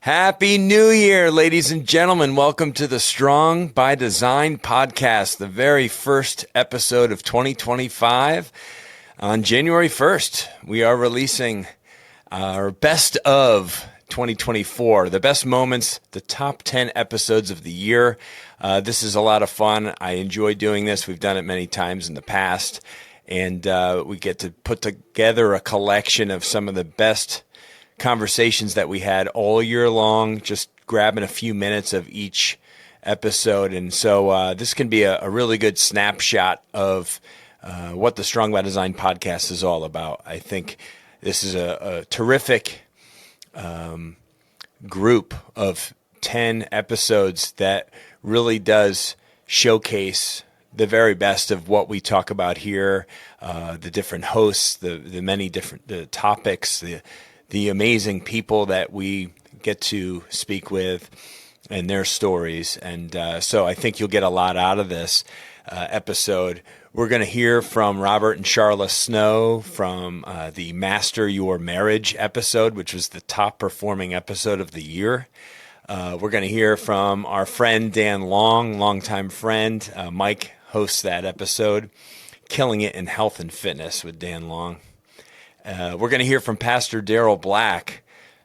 Happy New Year, ladies and gentlemen. Welcome to the Strong by Design podcast, the very first episode of 2025. On January 1st, we are releasing our best of 2024, the best moments, the top 10 episodes of the year. This is a lot of fun. I enjoy doing this. We've done it many times in the past, and we get to put together a collection of some of the best conversations that we had all year long, just grabbing a few minutes of each episode. And so this can be a really good snapshot of what the Strong by Design podcast is all about. I think this is a terrific group of 10 episodes that really does showcase the very best of what we talk about here, the different hosts, the many different topics, the amazing people that we get to speak with and their stories. And so I think you'll get a lot out of this episode. We're going to hear from Robert and Charla Snow from the Master Your Marriage episode, which was the top performing episode of the year. We're going to hear from our friend Dan Long, longtime friend. Mike hosts that episode, Killing It in Health and Fitness with Dan Long. We're going to hear from Pastor Daryl Black,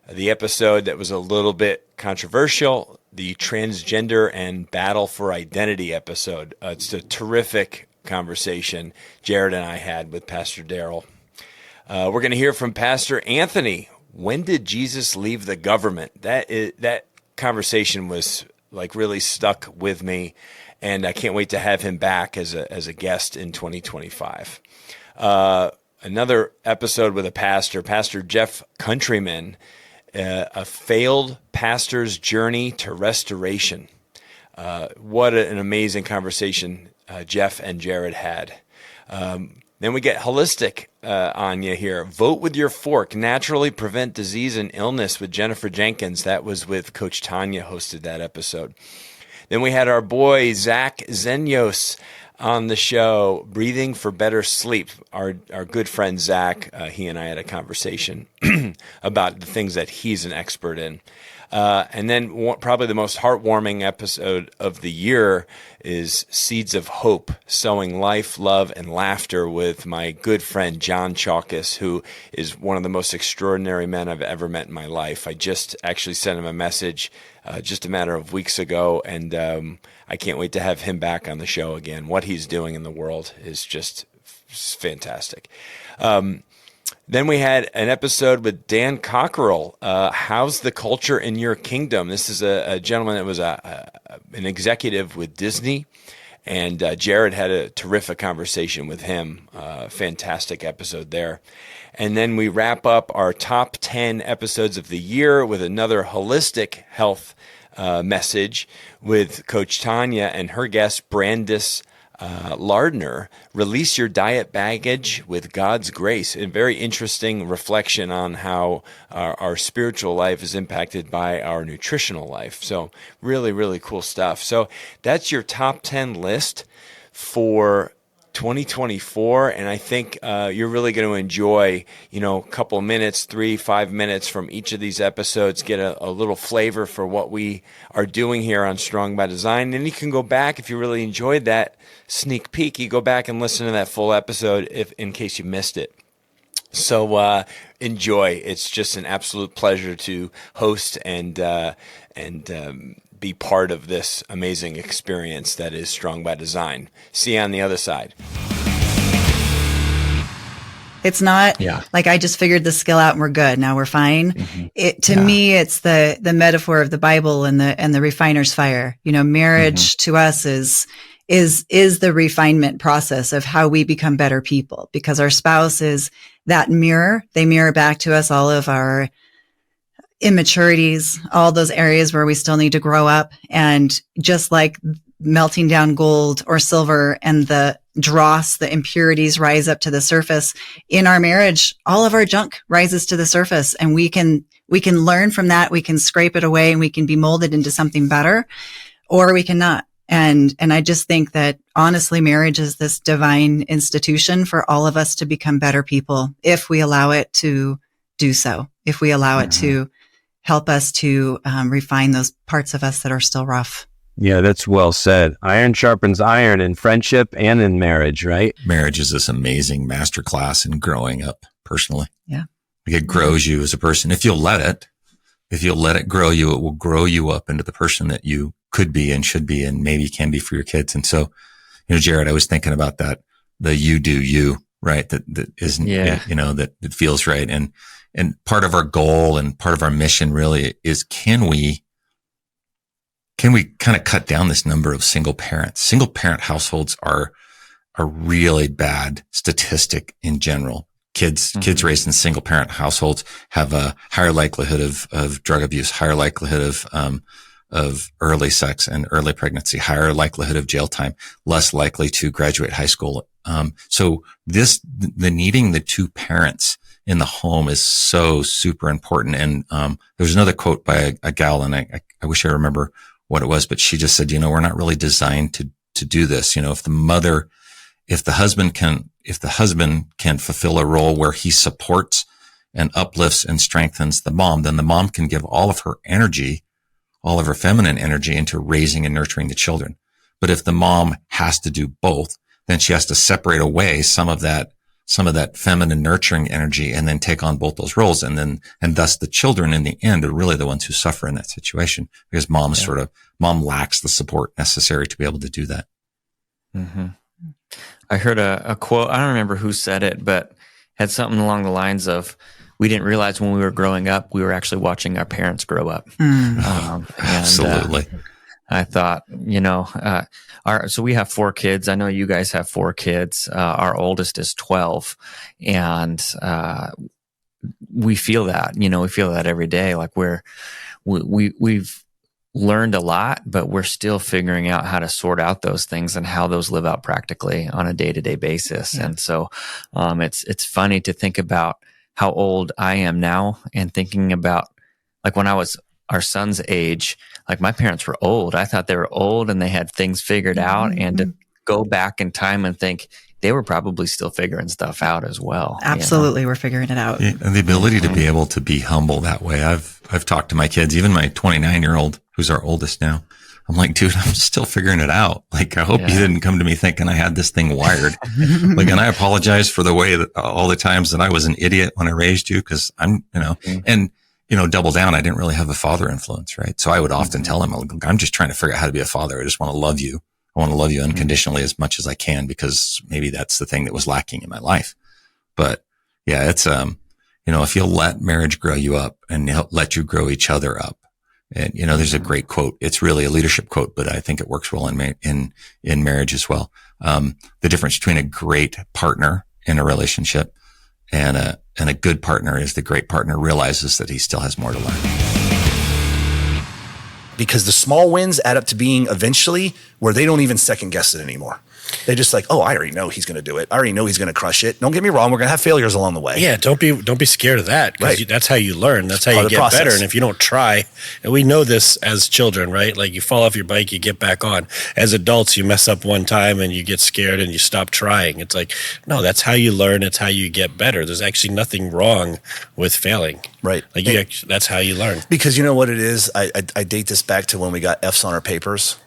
the episode that was a little bit controversial, the Transgender and Battle for Identity episode. It's a terrific conversation Jared and I had with Pastor Daryl. We're going to hear from Pastor Anthony. When did Jesus leave the government? That conversation was like really stuck with me, and I can't wait to have him back as a guest in 2025. Another episode with a pastor, Pastor Jeff Countryman, a failed pastor's journey to restoration. What an amazing conversation Jeff and Jared had. Then we get holistic on you here. Vote with your fork, naturally prevent disease and illness with Jennifer Jenkins. That was with Coach Tanya, hosted that episode. Then we had our boy Zach Zenyos on the show, Breathing for Better Sleep. Our good friend Zach, he and I had a conversation about the things that he's an expert in. And then probably the most heartwarming episode of the year is Seeds of Hope, Sowing Life, Love, and Laughter with my good friend John Chalkis, who is one of the most extraordinary men I've ever met in my life. I just actually sent him a message just a matter of weeks ago, and I can't wait to have him back on the show again. What he's doing in the world is just fantastic. Then we had an episode with Dan Cockerell, How's the Culture in Your Kingdom? This is a gentleman that was an executive with Disney, and Jared had a terrific conversation with him. Fantastic episode there. And then we wrap up our top 10 episodes of the year with another holistic health message with Coach Tanya and her guest, Brandice Lardner, Release Your Diet Baggage with God's Grace. A very interesting reflection on how our spiritual life is impacted by our nutritional life. So really, really cool stuff. So that's your top 10 list for 2024, and I think you're really going to enjoy, a couple of minutes, 3-5 minutes from each of these episodes, get a little flavor for what we are doing here on Strong by Design. And you can go back, if you really enjoyed that sneak peek, you go back and listen to that full episode in case you missed it. So enjoy. It's just an absolute pleasure to host and be part of this amazing experience that is Strong by Design. See you on the other side. It's not like I just figured the skill out and we're good. Now we're fine. Mm-hmm. To me, it's the metaphor of the Bible and the refiner's fire. Marriage to us is the refinement process of how we become better people, because our spouse is that mirror. They mirror back to us all of our immaturities, all those areas where we still need to grow up. And just like melting down gold or silver and the dross, the impurities rise up to the surface in our marriage, all of our junk rises to the surface, and we can learn from that. We can scrape it away and we can be molded into something better, or we cannot. And I just think that honestly, marriage is this divine institution for all of us to become better people if we allow it to do so, if we allow it to help us to refine those parts of us that are still rough. Yeah, that's well said. Iron sharpens iron in friendship and in marriage, right? Marriage is this amazing masterclass in growing up personally. Yeah. It grows you as a person. If you'll let it grow you, it will grow you up into the person that you could be and should be and maybe can be for your kids. And so, Jared, I was thinking about that, the you do you, right? That isn't, that it feels right. And part of our goal and part of our mission really is, can we kind of cut down this number of single parents? Single parent households are a really bad statistic in general. Kids raised in single parent households have a higher likelihood of drug abuse, higher likelihood of early sex and early pregnancy, higher likelihood of jail time, less likely to graduate high school. So the needing the two parents in the home is so super important. And, there's another quote by a gal, and I wish I remember what it was, but she just said, we're not really designed to do this. If the husband can fulfill a role where he supports and uplifts and strengthens the mom, then the mom can give all of her energy, all of her feminine energy into raising and nurturing the children. But if the mom has to do both, then she has to separate away some of that feminine nurturing energy and then take on both those roles. And thus the children in the end are really the ones who suffer in that situation, because mom lacks the support necessary to be able to do that. Mm-hmm. I heard a quote, I don't remember who said it, but had something along the lines of, we didn't realize when we were growing up, we were actually watching our parents grow up. Absolutely. I thought, so we have 4 kids. I know you guys have 4 kids. Our oldest is 12, and we feel that, we feel that every day. Like we've learned a lot, but we're still figuring out how to sort out those things and how those live out practically on a day-to-day basis. Yeah. And so, it's funny to think about how old I am now and thinking about, like, when I was our son's age, like, my parents were old. I thought they were old and they had things figured out, and to go back in time and think they were probably still figuring stuff out as well. Absolutely. We're figuring it out. Yeah, and the ability to be able to be humble that way. I've talked to my kids, even my 29-year-old, who's our oldest now. I'm like, dude, I'm still figuring it out. Like, I hope you didn't come to me thinking I had this thing wired. Like, and I apologize for the way that all the times that I was an idiot when I raised you, because I'm, and, double down. I didn't really have a father influence, right? So I would often tell him, I'm just trying to figure out how to be a father. I just want to love you. I want to love you unconditionally as much as I can, because maybe that's the thing that was lacking in my life. But yeah, it's, if you'll let marriage grow you up and let you grow each other up. And, there's a great quote. It's really a leadership quote, but I think it works well in marriage as well. The difference between a great partner in a relationship and a good partner is the great partner realizes that he still has more to learn. Because the small wins add up to being eventually where they don't even second guess it anymore. They just like, I already know he's going to do it. I already know he's going to crush it. Don't get me wrong. We're going to have failures along the way. Yeah. Don't be scared of that. Right. That's how you learn. That's how you get better. And if you don't try, and we know this as children, right? Like, you fall off your bike, you get back on. As adults, you mess up one time and you get scared and you stop trying. It's like, no, that's how you learn. It's how you get better. There's actually nothing wrong with failing. Right. Like, that's how you learn. Because you know what it is? I date this back to when we got F's on our papers,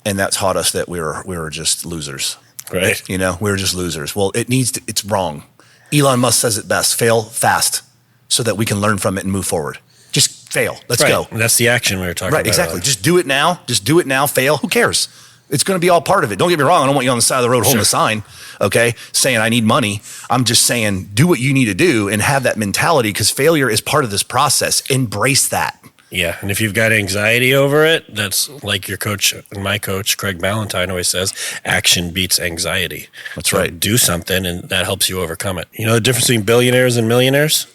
and that taught us that we were just losers. Right. We were just losers. Well, it's wrong. Elon Musk says it best: fail fast so that we can learn from it and move forward. Just fail. Let's go. And that's the action we were talking about. Right, exactly. Just do it now. Fail. Who cares? It's going to be all part of it. Don't get me wrong. I don't want you on the side of the road holding a sign, okay, saying I need money. I'm just saying do what you need to do and have that mentality, because failure is part of this process. Embrace that. Yeah, and if you've got anxiety over it, that's like your coach, my coach, Craig Ballantyne, always says, action beats anxiety. That's right. Do something, and that helps you overcome it. You know the difference between billionaires and millionaires?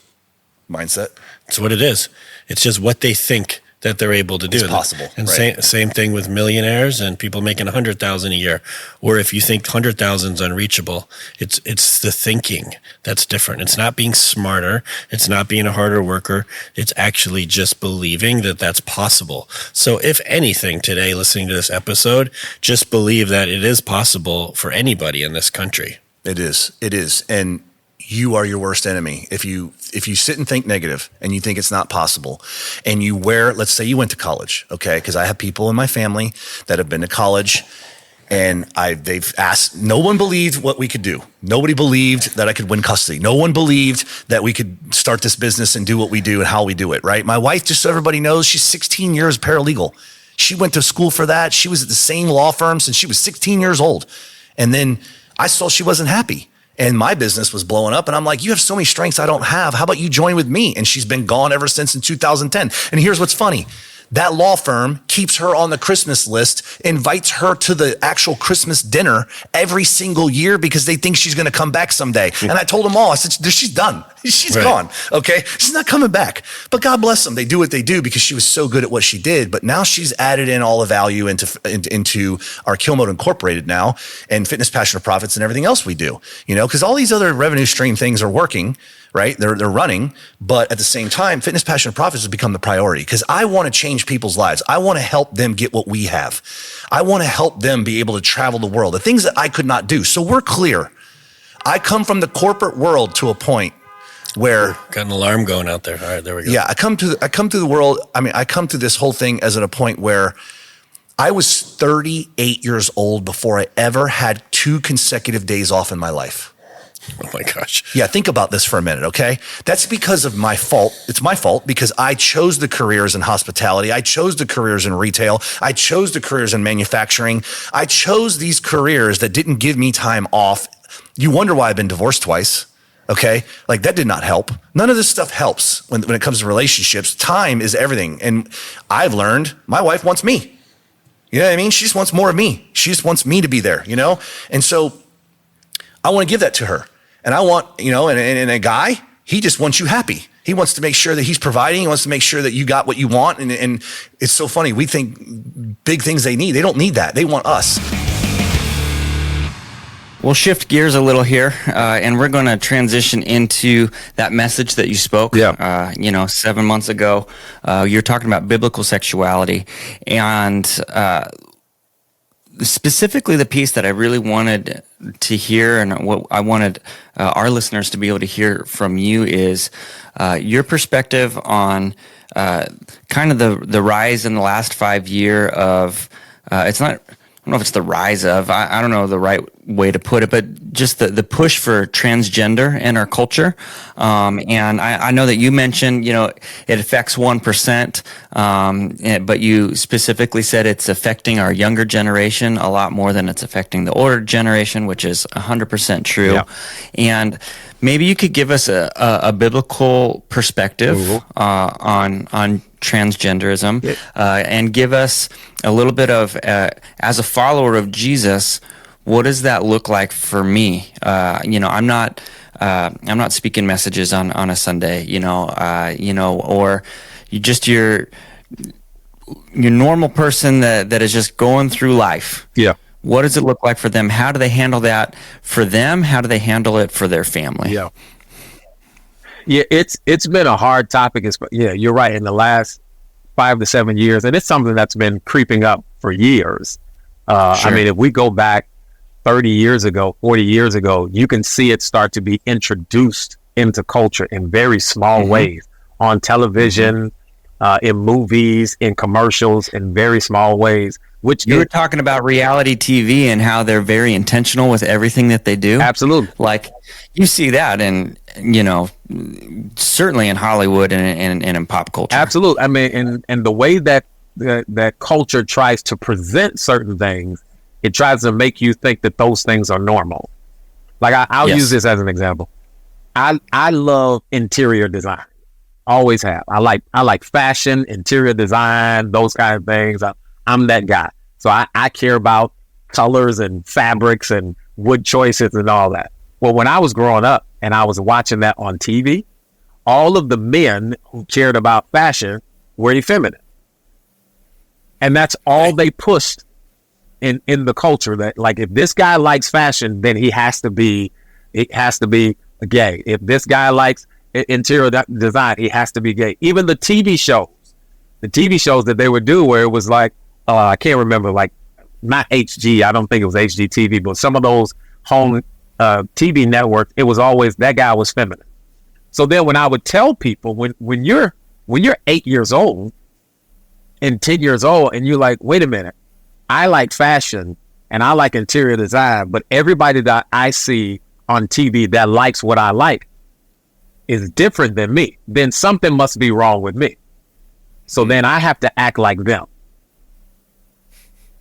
Mindset. That's what it is. It's just what they think that they're able to do. It's possible. And right. same thing with millionaires and people making $100,000 a year. Or if you think 100,000 is unreachable, it's the thinking that's different. It's not being smarter. It's not being a harder worker. It's actually just believing that that's possible. So if anything today, listening to this episode, just believe that it is possible for anybody in this country. It is. And you are your worst enemy. If you sit and think negative and you think it's not possible, and you wear, let's say you went to college, okay? Because I have people in my family that have been to college, and they've asked, no one believed what we could do. Nobody believed that I could win custody. No one believed that we could start this business and do what we do and how we do it, right? My wife, just so everybody knows, she's 16 years paralegal. She went to school for that. She was at the same law firm since she was 16 years old. And then I saw she wasn't happy. And my business was blowing up. And I'm like, you have so many strengths I don't have. How about you join with me? And she's been gone ever since in 2010. And here's what's funny. That law firm keeps her on the Christmas list, invites her to the actual Christmas dinner every single year because they think she's going to come back someday. And I told them all, I said, she's done. She's gone. Okay. She's not coming back, but God bless them. They do what they do because she was so good at what she did. But now she's added in all the value into our Kill Mode Incorporated now, and Fitness, Passion, and Profits, and everything else we do, because all these other revenue stream things are working, right? They're running, but at the same time, Fitness, Passion, and Profits has become the priority because I want to change people's lives. I want to help them get what we have. I want to help them be able to travel the world, the things that I could not do. So we're clear. I come from the corporate world to a point where got an alarm going out there. All right, there we go. Yeah, I come to the world. I come to this whole thing as at a point where I was 38 years old before I ever had 2 consecutive days off in my life. Oh my gosh. Yeah, think about this for a minute, okay? That's because of my fault. It's my fault because I chose the careers in hospitality. I chose the careers in retail. I chose the careers in manufacturing. I chose these careers that didn't give me time off. You wonder why I've been divorced twice. Okay. Like that did not help. None of this stuff helps when it comes to relationships. Time is everything. And I've learned my wife wants me. You know what I mean? She just wants more of me. She just wants me to be there, And so I want to give that to her. And I want, and a guy, he just wants you happy. He wants to make sure that he's providing. He wants to make sure that you got what you want. And it's so funny. We think big things they need. They don't need that. They want us. We'll shift gears a little here, and we're going to transition into that message that you spoke, 7 months ago. You're talking about biblical sexuality, and specifically the piece that I really wanted to hear and what I wanted our listeners to be able to hear from you is your perspective on kind of the rise in the last 5 years of, I don't know if it's the rise of, I don't know the right way to put it, but just the push for transgender in our culture. And I know that you mentioned, it affects 1%, but you specifically said it's affecting our younger generation a lot more than it's affecting the older generation, which is 100% true. Yeah. And maybe you could give us a biblical perspective on transgenderism, and give us a little bit of, as a follower of Jesus, what does that look like for me? I'm not speaking messages on a Sunday, or your normal person that is just going through life. Yeah. What does it look like for them? How do they handle that for them? How do they handle it for their family? Yeah. Yeah, it's been a hard topic. Yeah, you're right. In the last 5 to 7 years, and it's something that's been creeping up for years. Sure. I mean, if we go back 30 years ago, 40 years ago, you can see it start to be introduced into culture in very small ways on television, in movies, in commercials, in very small ways. Which you were talking about reality TV and how they're very intentional with everything that they do. Absolutely. Like you see that in, certainly in Hollywood and in pop culture. Absolutely. I mean, and the way that culture tries to present certain things, it tries to make you think that those things are normal. Like I'll use this as an example. I love interior design. Always have. I like fashion, interior design, those kind of things. I'm that guy. So I care about colors and fabrics and wood choices and all that. Well, when I was growing up and I was watching that on TV, all of the men who cared about fashion were effeminate. And that's all they pushed in the culture, that like, if this guy likes fashion, then it has to be gay. If this guy likes interior design, he has to be gay. Even the TV shows that they would do where it was like, I can't remember, like not HG, I don't think it was HGTV, but some of those home TV network, it was always that guy was feminine. So then when I would tell people, when you're 8 years old and 10 years old, and you're like, wait a minute, I like fashion and I like interior design, but everybody that I see on TV that likes what I like is different than me, then something must be wrong with me. So then I have to act like them,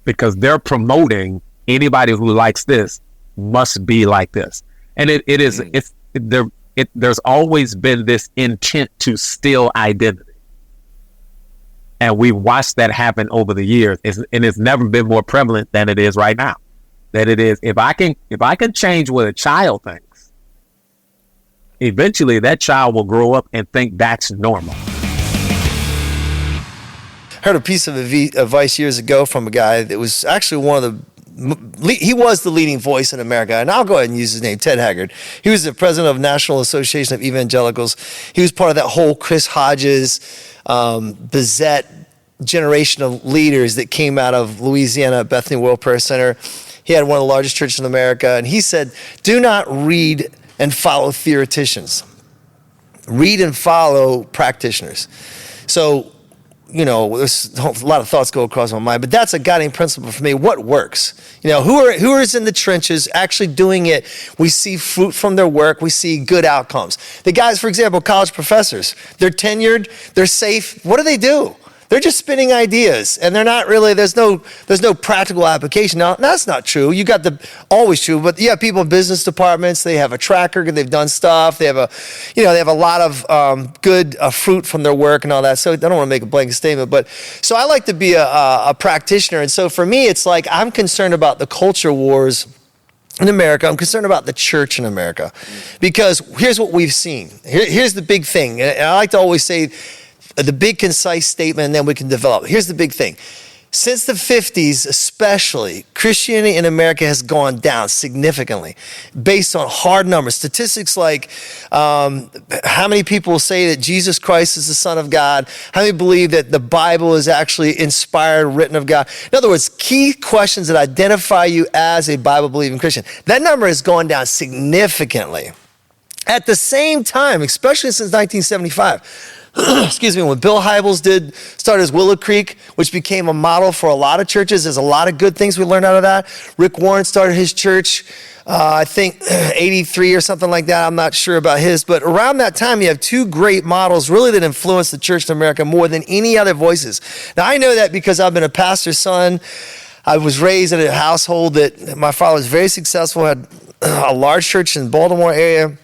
because they're promoting anybody who likes this must be like this. And there's always been this intent to steal identity. And we watched that happen over the years. And it's never been more prevalent than it is right now. That it is, if I can change what a child thinks, eventually that child will grow up and think that's normal. I heard a piece of advice years ago from a guy that was actually he was the leading voice in America, and I'll go ahead and use his name, Ted Haggard. He was the president of National Association of Evangelicals. He was part of that whole Chris Hodges, Bezet generation of leaders that came out of Louisiana at Bethany World Prayer Center. He had one of the largest churches in America, and he said, do not read and follow theoreticians. Read and follow practitioners. So, there's a lot of thoughts go across my mind, but that's a guiding principle for me. What works? Who is in the trenches actually doing it? We see fruit from their work. We see good outcomes. The guys, for example, college professors, they're tenured, they're safe. What do? They're just spinning ideas, and they're not really, there's no practical application. Now, that's not true. You got always true, but you have people in business departments, they have a track record, they've done stuff, they have a lot of good fruit from their work and all that. So I don't want to make a blanket statement, but so I like to be a practitioner. And so for me, it's like I'm concerned about the culture wars in America. I'm concerned about the church in America, because here's what we've seen. Here's the big thing. And I like to always say, the big concise statement, and then we can develop. Here's the big thing. Since the 50s, especially, Christianity in America has gone down significantly based on hard numbers. Statistics like how many people say that Jesus Christ is the Son of God, how many believe that the Bible is actually inspired, written of God. In other words, key questions that identify you as a Bible-believing Christian. That number has gone down significantly. At the same time, especially since 1975, excuse me, when Bill Hybels started his Willow Creek, which became a model for a lot of churches. There's a lot of good things we learned out of that. Rick Warren started his church, I think 83 or something like that. I'm not sure about his, but around that time, you have two great models really that influenced the church in America more than any other voices. Now, I know that because I've been a pastor's son. I was raised in a household that my father was very successful, had a large church in the Baltimore area.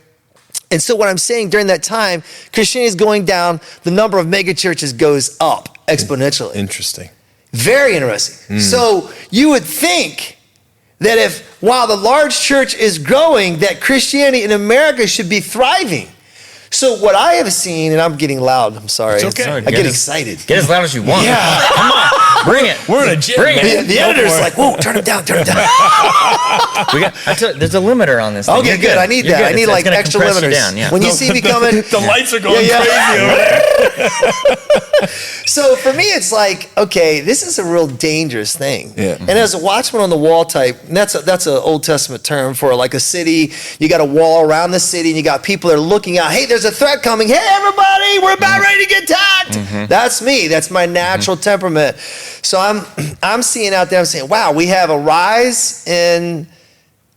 And so what I'm saying, during that time, Christianity is going down, the number of mega churches goes up exponentially. Interesting. Very interesting. So you would think that while the large church is growing, that Christianity in America should be thriving. So what I have seen, and I'm getting loud, I'm sorry. It's okay. I get excited. Get as loud as you want. Yeah. Come on. Bring it. We're in a gym. Bring it. The editor's like, whoa, turn it down. There's a limiter on this thing. Okay, good. I need that. I need like extra limiters. Down, yeah. When you see me coming, The lights are going crazy over there. So for me, it's like, okay, this is a real dangerous thing. Yeah. And as a watchman on the wall type, and that's an Old Testament term for like a city. You got a wall around the city, and you got people that are looking out. Hey, there's a threat coming. Hey, everybody, we're about ready to get attacked. That's me. That's my natural temperament. So I'm seeing out there. I'm saying, wow, we have a rise in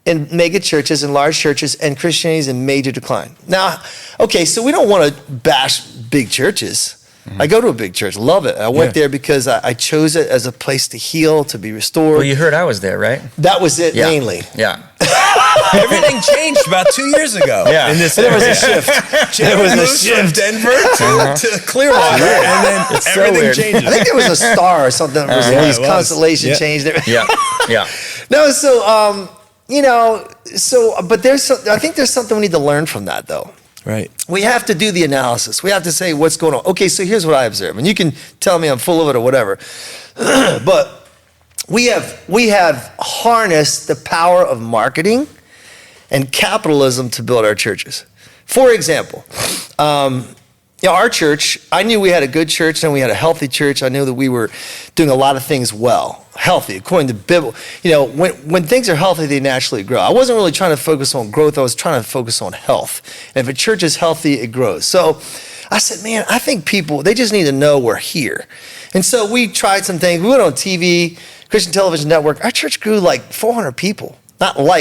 mega churches and large churches, and Christianity is in major decline. Now, okay, so we don't want to bash big churches. I go to a big church, love it. I went there because I chose it as a place to heal, to be restored. Well, you heard I was there, right? That was it mainly. Yeah. Everything changed about 2 years ago. Yeah. In this There was a shift. There was a shift from Denver to Clearwater, and then everything weird. changes. I think there was a star or something that was released. it was. Constellation Yeah. changed it. Yeah. Yeah. No, so but I think there's something we need to learn from that, though. Right. We have to do the analysis. We have to say what's going on. Okay, so here's what I observe, and you can tell me I'm full of it or whatever. But we have harnessed the power of marketing and capitalism to build our churches. For example, Yeah, our church, I knew we had a good church and we had a healthy church. I knew that we were doing a lot of things well, healthy, according to Bible. You know, when things are healthy, they naturally grow. I wasn't really trying to focus on growth. I was trying to focus on health. And if a church is healthy, it grows. So I said, man, I think people, they just need to know we're here. And so we tried some things. We went on TV, Christian Television Network. Our church grew like 400 people.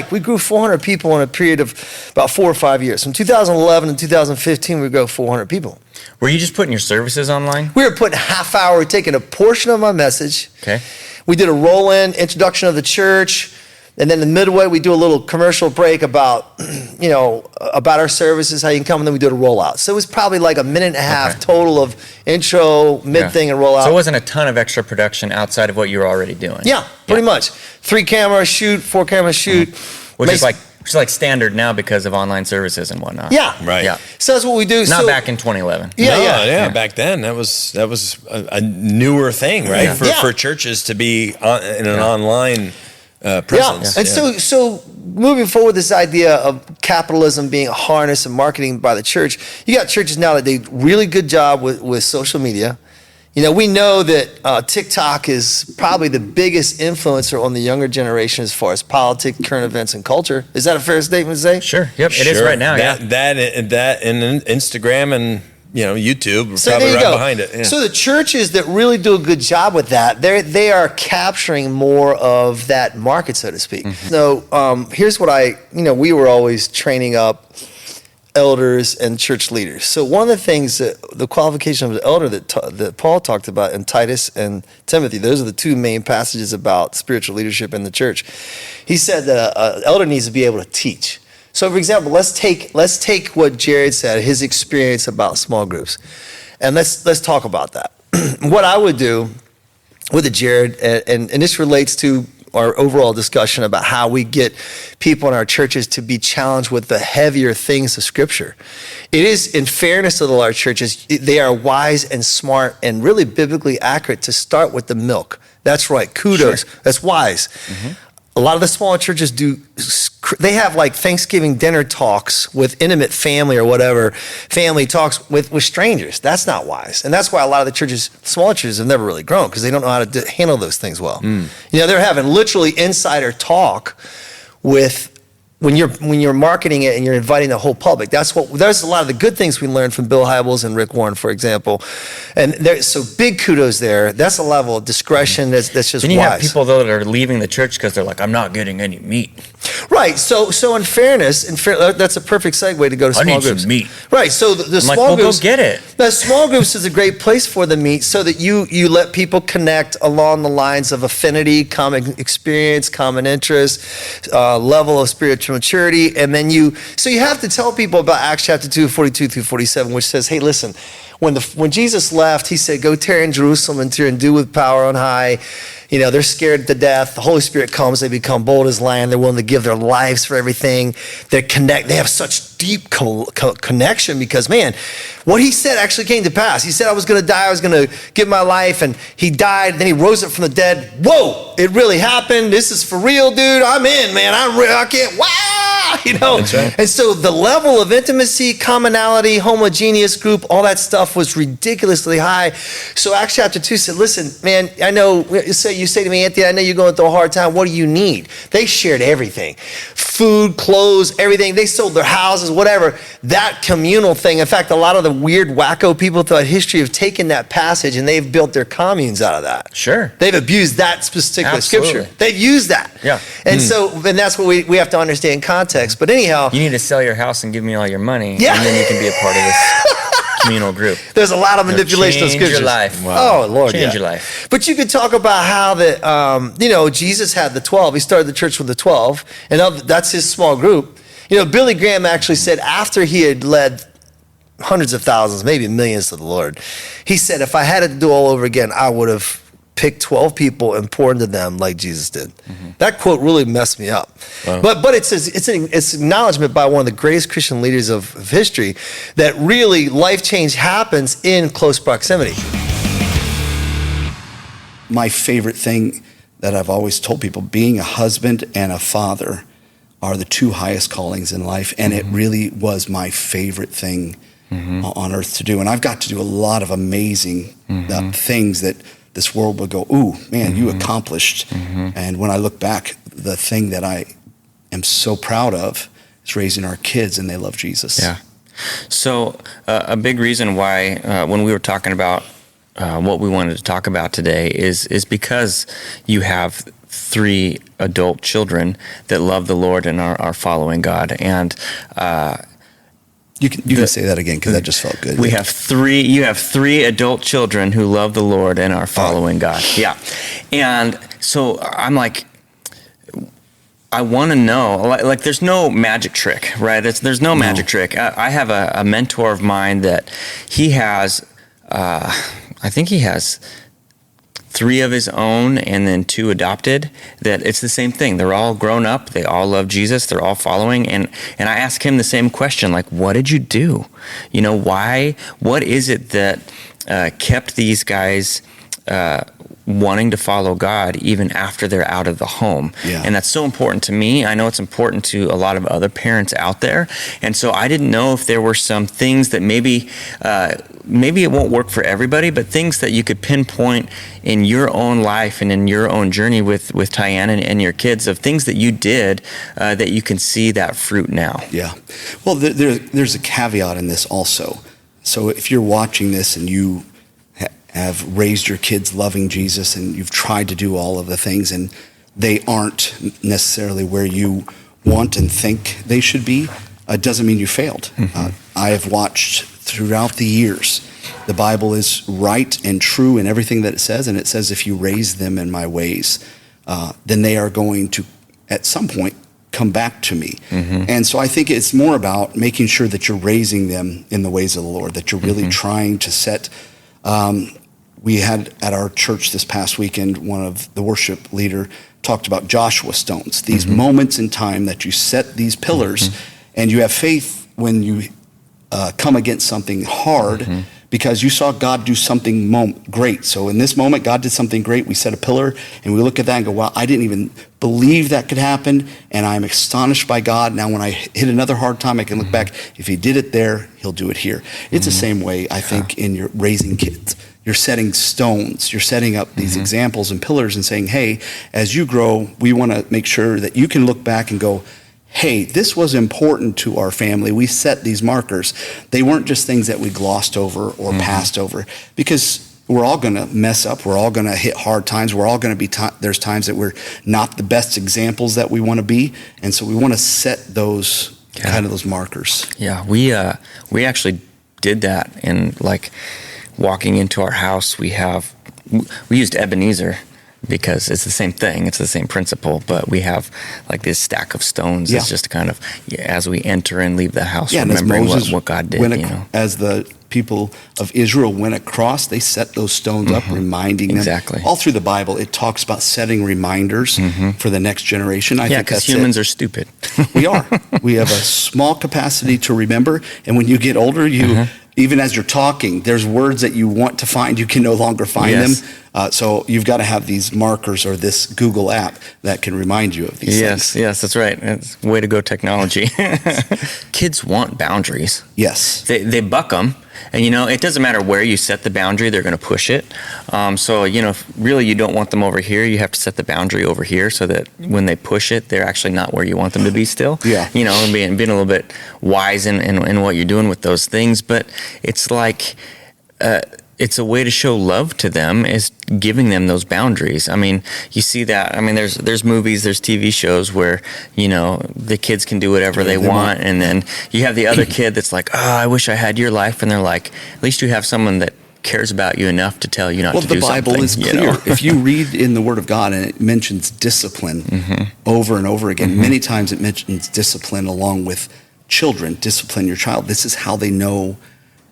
We grew 400 people in a period of about 4 or 5 years. From 2011 to 2015, we grew 400 people. Were you just putting your services online? We were putting half hour, taking a portion of my message. Okay. We did a roll-in introduction of the church. And then the midway, we do a little commercial break about, you know, about our services, how you can come, and then we do a rollout. So it was probably like a minute and a half total of intro, mid-thing, and rollout. So it wasn't a ton of extra production outside of what you were already doing. Yeah, pretty much. 3 camera shoot, 4 camera shoot. Which is like standard now because of online services and whatnot. Yeah. Right. Yeah. So that's what we do. Not back in 2011. Yeah. Back then, that was a newer thing, right? For churches to be in an online presence. Yeah. And so moving forward, this idea of capitalism being harnessed and marketing by the church, you got churches now that do a really good job with social media. You know, we know that TikTok is probably the biggest influencer on the younger generation as far as politics, current events, and culture. Is that a fair statement to say? Sure. Yep. It is right now. That and Instagram and YouTube so probably there you right go. behind it. Yeah. So the churches that really do a good job with that, they are capturing more of that market, so to speak. Mm-hmm. So here's what we were always training up elders and church leaders. So one of the things the qualification of an elder that Paul talked about in Titus and Timothy, those are the 2 main passages about spiritual leadership in the church. He said that an elder needs to be able to teach. So for example, let's take what Jared said, his experience about small groups, and let's talk about that. What I would do with the Jared, and this relates to our overall discussion about how we get people in our churches to be challenged with the heavier things of Scripture. It is, in fairness to the large churches, they are wise and smart and really biblically accurate to start with the milk. That's right. Kudos. Sure. That's wise. Mm-hmm. A lot of the smaller churches they have like Thanksgiving dinner talks with intimate family or whatever, family talks with strangers. That's not wise. And that's why a lot of the smaller churches have never really grown, because they don't know how to handle those things well. They're having literally insider talk with, when you're marketing it and you're inviting the whole public. There's a lot of the good things we learned from Bill Hybels and Rick Warren, for example. And so big kudos there. That's a level of discretion that's just wise. Then you have people, though, that are leaving the church because they're like, I'm not getting any meat. Right. So in fairness, that's a perfect segue to go to small groups. I need some meat. Right. So the small groups, go get it. The small groups is a great place for the meat, so that you let people connect along the lines of affinity, common experience, common interest, level of spiritual maturity, and then you have to tell people about Acts chapter 2, 42 through 47, which says, hey, listen, when Jesus left, he said, go tarry in Jerusalem and do with power on high. They're scared to death. The Holy Spirit comes. They become bold as lion. They're willing to give their lives for everything. They have such deep connection because, man, what he said actually came to pass. He said, I was going to die. I was going to give my life. And he died. Then he rose up from the dead. Whoa, it really happened. This is for real, dude. I'm in, man. I can't. Wow. That's right. And so the level of intimacy, commonality, homogeneous group, all that stuff was ridiculously high. So Acts chapter 2 said, listen, man, I know, you say to me, Anthony, I know you're going through a hard time. What do you need? They shared everything. Food, clothes, everything. They sold their houses, whatever. That communal thing. In fact, a lot of the weird, wacko people throughout history have taken that passage and they've built their communes out of that. Sure. They've abused that particular scripture. They've used that. Yeah. And and that's what we have to understand context. But anyhow, you need to sell your house and give me all your money, yeah. And then you can be a part of this communal group. There's a lot of manipulation of scriptures. Change your life. Wow. Oh, Lord, Change your life. But you could talk about how that, Jesus had the 12. He started the church with the 12, and that's his small group. Billy Graham actually said after he had led hundreds of thousands, maybe millions to the Lord, he said, if I had it to do all over again, I would have picked 12 people and pour into them like Jesus did. Mm-hmm. That quote really messed me up. Wow. But it's acknowledgement by one of the greatest Christian leaders of history that really life change happens in close proximity. My favorite thing that I've always told people, being a husband and a father are the 2 highest callings in life. And it really was my favorite thing on earth to do. And I've got to do a lot of amazing things that this world will go, ooh, man, you accomplished. And when I look back, the thing that I am so proud of is raising our kids, and they love Jesus. Yeah. So a big reason why when we were talking about what we wanted to talk about today is because you have 3 adult children that love the Lord and are following God. And you can say that again, because that just felt good. You have 3 adult children who love the Lord and are following God. Yeah. And so I'm like, I want to know, like there's no magic trick, right? There's no magic trick. I have a mentor of mine that he has, I think he has 3 of his own and then 2 adopted, that it's the same thing. They're all grown up. They all love Jesus. They're all following. And I ask him the same question, like, what did you do? You know, what is it that kept these guys wanting to follow God even after they're out of the home? Yeah. And that's so important to me. I know it's important to a lot of other parents out there. And so I didn't know if there were some things that maybe it won't work for everybody, but things that you could pinpoint in your own life and in your own journey with Tyann and your kids, of things that you did that you can see that fruit now. Yeah. Well, there's a caveat in this also. So if you're watching this and you have raised your kids loving Jesus and you've tried to do all of the things and they aren't necessarily where you want and think they should be, it doesn't mean you failed. I have watched throughout the years, the Bible is right and true in everything that it says, and it says if you raise them in my ways, then they are going to, at some point, come back to me. And so I think it's more about making sure that you're raising them in the ways of the Lord, that you're really trying to set. We had at our church this past weekend, one of the worship leader talked about Joshua stones, these moments in time that you set these pillars, and you have faith when you come against something hard, because you saw God do something great. So in this moment, God did something great. We set a pillar, and we look at that and go, wow, I didn't even believe that could happen, and I'm astonished by God. Now when I hit another hard time, I can look back. If he did it there, he'll do it here. It's the same way, I think, in your raising kids. You're setting stones. You're setting up these examples and pillars and saying, hey, as you grow, we want to make sure that you can look back and go, hey, this was important to our family. We set these markers. They weren't just things that we glossed over or passed over, because we're all going to mess up. We're all going to hit hard times. We're all going to be, there's times that we're not the best examples that we want to be. And so we want to set those kind of those markers. Yeah, we actually did that. And like walking into our house, we used Ebenezer, because it's the same thing. It's the same principle, but we have like this stack of stones. It's just kind of, as we enter and leave the house, remembering what God did. As the people of Israel went across, they set those stones up, reminding them. All through the Bible, it talks about setting reminders for the next generation. I think because humans are stupid. We are. We have a small capacity to remember, and when you get older, even as you're talking, there's words that you want to find, you can no longer find them. So you've got to have these markers or this Google app that can remind you of these things. Yes, that's right. It's way to go, technology. Kids want boundaries. Yes. They buck them. And, it doesn't matter where you set the boundary, they're going to push it. So, if really you don't want them over here, you have to set the boundary over here so that when they push it, they're actually not where you want them to be still. Yeah. And being a little bit wise in what you're doing with those things. But it's like, it's a way to show love to them, is giving them those boundaries. I mean, you see that. I mean, there's movies, there's TV shows where, the kids can do whatever they want. And then you have the other kid that's like, oh, I wish I had your life. And they're like, at least you have someone that cares about you enough to tell you not to do something. Well, the Bible is clear. If you read in the Word of God, and it mentions discipline over and over again, many times it mentions discipline along with children. Discipline your child. This is how they know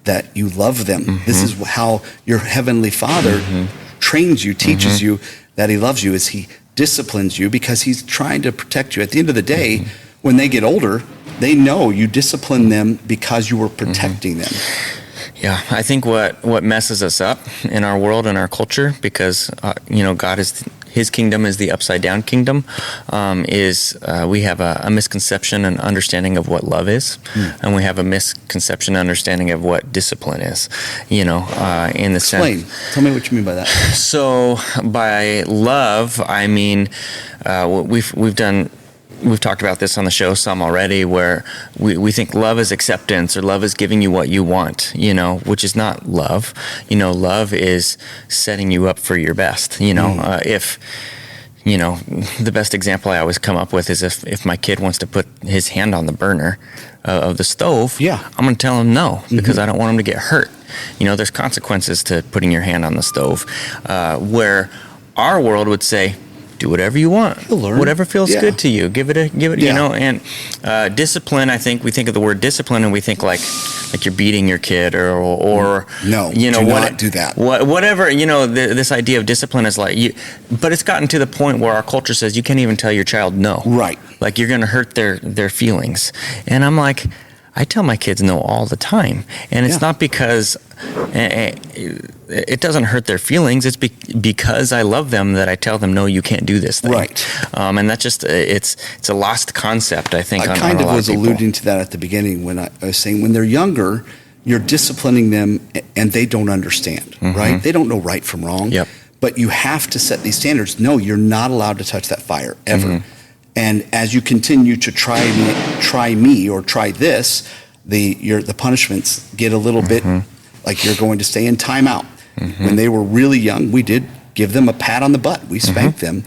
that you love them. This is how your Heavenly Father trains you, teaches you that he loves you, is he disciplines you because he's trying to protect you. At the end of the day, when they get older, they know you discipline them because you were protecting them. Yeah, I think what messes us up in our world and our culture, because God his kingdom is the upside down kingdom, we have a misconception and understanding of what love is, and we have a misconception and understanding of what discipline is. In the Explain. Tell me what you mean by that. So by love, I mean we've talked about this on the show some already, where we think love is acceptance or love is giving you what you want, which is not love. Love is setting you up for your best. If the best example I always come up with is if my kid wants to put his hand on the burner of the stove, I'm going to tell him no, because I don't want him to get hurt. There's consequences to putting your hand on the stove, where our world would say, do whatever you want. Whatever feels good to you. Give it, and discipline, I think we think of the word discipline and we think like you're beating your kid or no, do not do that. Whatever, this idea of discipline is like but it's gotten to the point where our culture says you can't even tell your child no. Right. Like you're going to hurt their feelings. And I'm like, I tell my kids no all the time. And it's not because it doesn't hurt their feelings. It's because I love them that I tell them, no, you can't do this thing. Right. And that's just, it's a lost concept, I think. I kind of was alluding to that at the beginning when I was saying when they're younger, you're disciplining them and they don't understand, right? They don't know right from wrong. Yep. But you have to set these standards. No, you're not allowed to touch that fire ever. And as you continue to try me or try this, the punishments get a little bit like you're going to stay in timeout. When they were really young, we did give them a pat on the butt. We spanked them,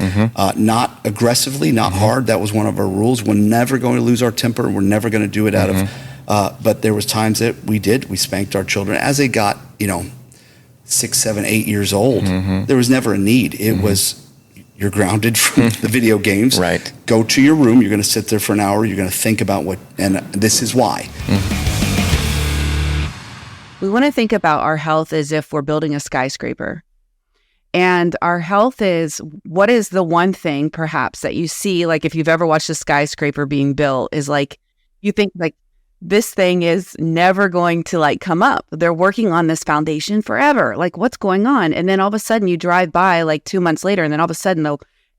not aggressively, not hard. That was one of our rules. We're never going to lose our temper. We're never going to do it out of. But there was times that we spanked our children as they got 6, 7, 8 years old. There was never a need. It was, you're grounded from the video games. Right. Go to your room. You're going to sit there for an hour. You're going to think about and this is why. We want to think about our health as if we're building a skyscraper. And our health is, what is the one thing perhaps that you see, like if you've ever watched a skyscraper being built, is like, you think like, this thing is never going to like come up. They're working on this foundation forever. Like, what's going on? And then all of a sudden you drive by like 2 months later, and then all of a sudden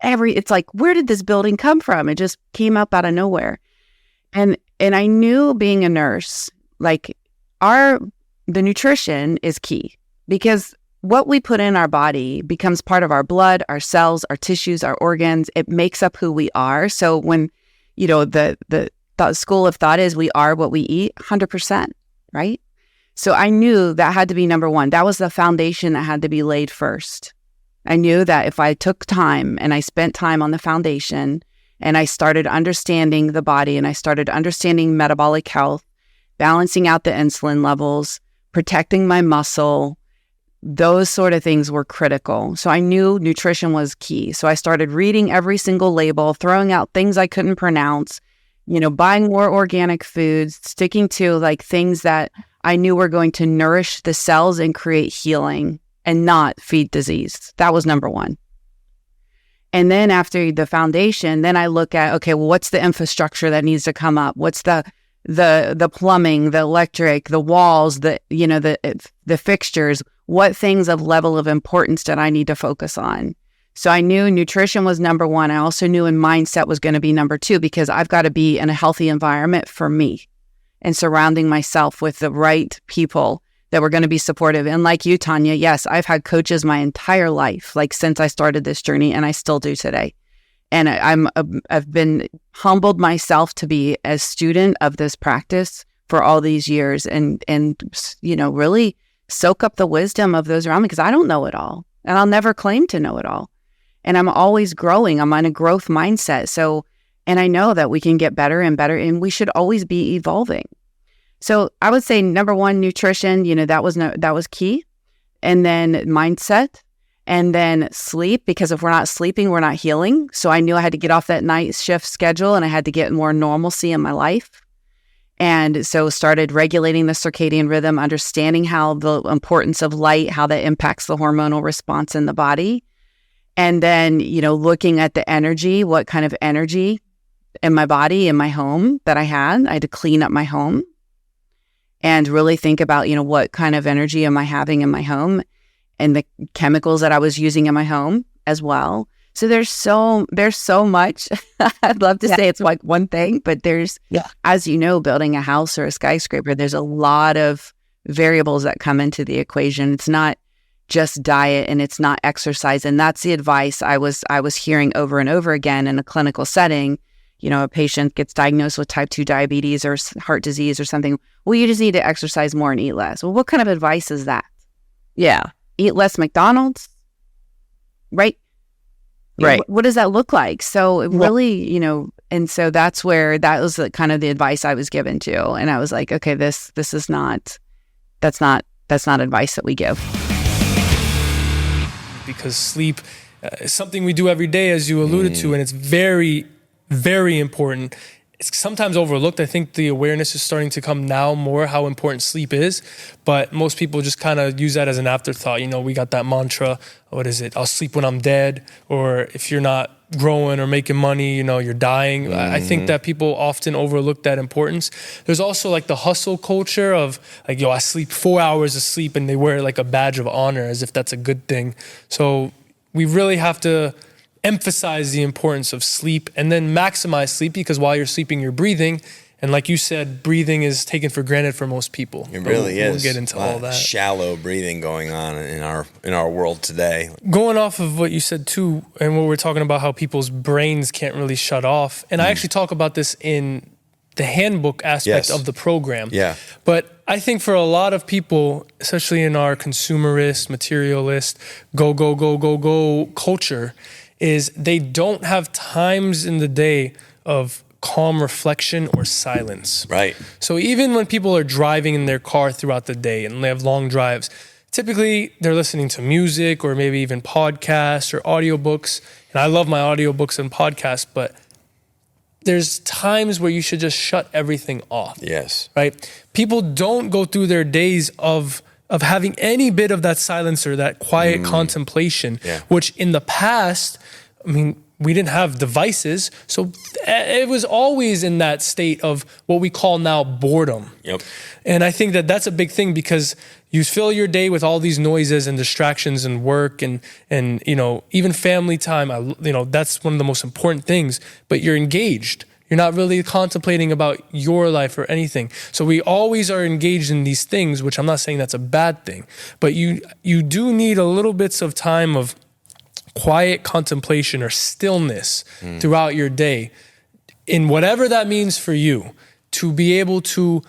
it's like, where did this building come from? It just came up out of nowhere. And I knew, being a nurse, like the nutrition is key, because what we put in our body becomes part of our blood, our cells, our tissues, our organs. It makes up who we are. So when, the school of thought is we are what we eat, 100%, right? So I knew that had to be number one. That was the foundation that had to be laid first. I knew that if I took time and I spent time on the foundation and I started understanding the body and I started understanding metabolic health, balancing out the insulin levels, protecting my muscle, those sort of things were critical. So I knew nutrition was key. So I started reading every single label, throwing out things I couldn't pronounce, buying more organic foods, sticking to like things that I knew were going to nourish the cells and create healing and not feed disease. That was number one. And then after the foundation, then I look at, okay, well, what's the infrastructure that needs to come up? What's the plumbing, the electric, the walls, the fixtures? What things of level of importance did I need to focus on? So I knew nutrition was number one. I also knew mindset was going to be number two, because I've got to be in a healthy environment for me and surrounding myself with the right people that were going to be supportive. And like you, Tanya, yes, I've had coaches my entire life, like since I started this journey, and I still do today. And I've been humbled myself to be a student of this practice for all these years and really soak up the wisdom of those around me, because I don't know it all, and I'll never claim to know it all. And I'm always growing. I'm on a growth mindset. So, and I know that we can get better and better, and we should always be evolving. So I would say number one, nutrition, that was key. And then mindset, and then sleep, because if we're not sleeping, we're not healing. So I knew I had to get off that night shift schedule, and I had to get more normalcy in my life. And so started regulating the circadian rhythm, understanding how the importance of light, how that impacts the hormonal response in the body. And then, looking at the energy, what kind of energy in my body, in my home that I had. I had to clean up my home and really think about, what kind of energy am I having in my home, and the chemicals that I was using in my home as well. So there's so much. I'd love to say it's like one thing, but there's, as you know, building a house or a skyscraper, there's a lot of variables that come into the equation. It's not just diet and it's not exercise. And that's the advice I was hearing over and over again in a clinical setting. You know, a patient gets diagnosed with type 2 diabetes or heart disease or something. Well, you just need to exercise more and eat less. Well, what kind of advice is that? Yeah. Eat less McDonald's, right? Right. What does that look like? So it really, you know, and so that was the, kind of the advice I was given to. And I was like, okay, this is not, that's not advice that we give. Because sleep is something we do every day, as you alluded to, and it's very, very important. It's sometimes overlooked. I think the awareness is starting to come now more how important sleep is, but most people just kind of use that as an afterthought. You know, we got that mantra, what is it? I'll sleep when I'm dead, or if you're not growing or making money, you know, you're dying. I think that people often overlook that importance. There's also like the hustle culture of like, yo, I sleep 4 hours of sleep, and they wear it like a badge of honor as if that's a good thing. So we really have to emphasize the importance of sleep and then maximize sleep, because while you're sleeping, you're breathing. And like you said, breathing is taken for granted for most people. It really is. We'll get into all that. Shallow breathing going on in our world today. Going off of what you said too, and what we're talking about, how people's brains can't really shut off. And I actually talk about this in the handbook aspect of the program. Yeah. But I think for a lot of people, especially in our consumerist, materialist, go culture, is they don't have times in the day of calm reflection or silence. Right. So even when people are driving in their car throughout the day and they have long drives, typically they're listening to music or maybe even podcasts or audiobooks. And I love my audiobooks and podcasts, but there's times where you should just shut everything off. Yes. Right? People don't go through their days of having any bit of that silence or that quiet contemplation, which in the past, I mean, we didn't have devices. So it was always in that state of what we call now boredom. Yep. And I think that that's a big thing, because you fill your day with all these noises and distractions and work and you know, even family time. You know, that's one of the most important things, but you're engaged. You're not really contemplating about your life or anything. So we always are engaged in these things, which I'm not saying that's a bad thing, but you do need a little bits of time of quiet contemplation or stillness throughout your day, in whatever that means for you, to be able to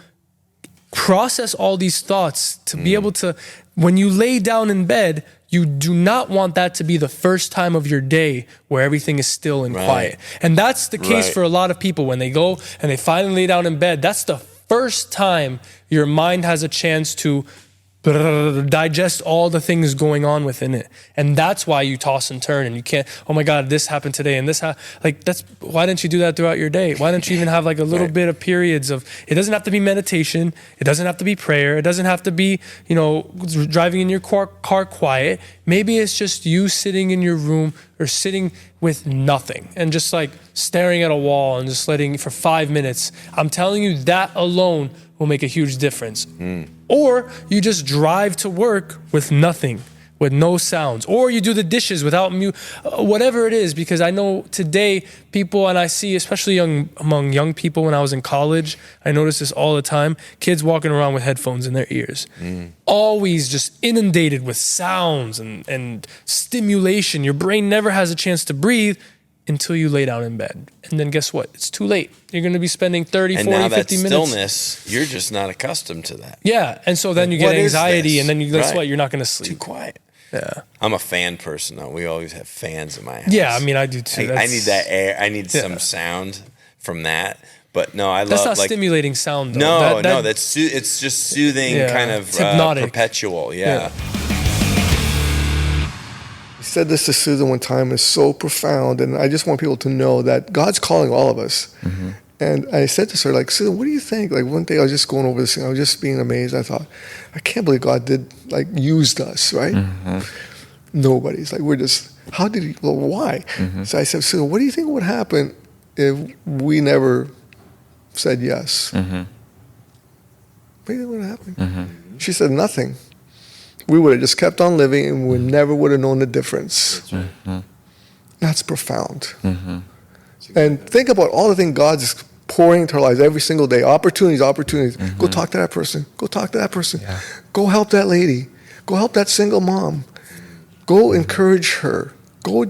process all these thoughts, to be able to, when you lay down in bed, you do not want that to be the first time of your day where everything is still and quiet. And that's the case for a lot of people. When they go and they finally lay down in bed, that's the first time your mind has a chance to digest all the things going on within it. And that's why you toss and turn and you can't, oh my God, this happened today and this like that's why didn't you do that throughout your day? Why don't you even have like a little bit of periods of, it doesn't have to be meditation, it doesn't have to be prayer, it doesn't have to be, you know, driving in your car quiet. Maybe it's just you sitting in your room or sitting with nothing and just like staring at a wall and just letting for 5 minutes. I'm telling you, that alone will make a huge difference. Or you just drive to work with nothing, with no sounds, or you do the dishes without whatever it is. Because I know today people, and I see especially among young people when I was in college, I notice this all the time, kids walking around with headphones in their ears, always just inundated with sounds and stimulation. Your brain never has a chance to breathe until you lay down in bed. And then guess what? It's too late. You're going to be spending 30, and 40, now 50 that minutes. Stillness, you're just not accustomed to that. Yeah. And so then you get anxiety, and then guess what? You're not going to sleep. Too quiet. Yeah. I'm a fan person, though. We always have fans in my house. Yeah, I mean, I do too. I need that air. I need some sound from that. But no, I love... That's not like, stimulating sound, though. It's just soothing, kind of perpetual. Yeah. He said this to Susan one time, is so profound, and I just want people to know that God's calling all of us. And I said to her, like, Susan, what do you think? Like, one day I was just going over this thing, I was just being amazed. I thought, I can't believe God used us, right? Nobody's like, we're just, how did he, well, why? So I said, Susan, what do you think would happen if we never said yes? What do you think would happen? She said, nothing. We would have just kept on living and we never would have known the difference. That's profound. And think about all the things God's pouring into our lives every single day. Opportunities. Go talk to that person. Go talk to that person. Yeah. Go help that lady. Go help that single mom. Go encourage her. Go,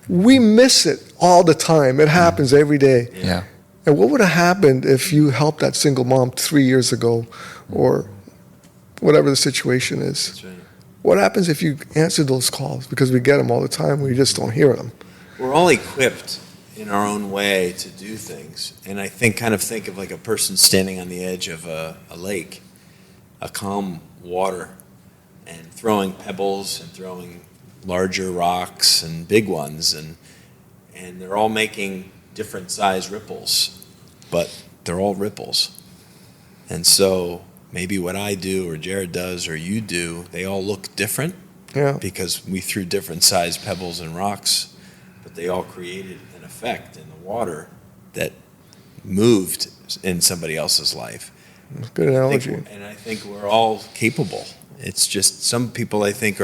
we miss it all the time. It happens every day. Yeah. And what would have happened if you helped that single mom 3 years ago or whatever the situation is? That's right. What happens if you answer those calls? Because we get them all the time. We just don't hear them. We're all equipped in our own way to do things. And I think of like a person standing on the edge of a lake, a calm water, and throwing pebbles and throwing larger rocks and big ones. And they're all making different size ripples, but they're all ripples. And so maybe what I do or Jared does or you do, they all look different because we threw different size pebbles and rocks, but they all created an effect in the water that moved in somebody else's life. Good analogy. And I think we're all capable. It's just some people I think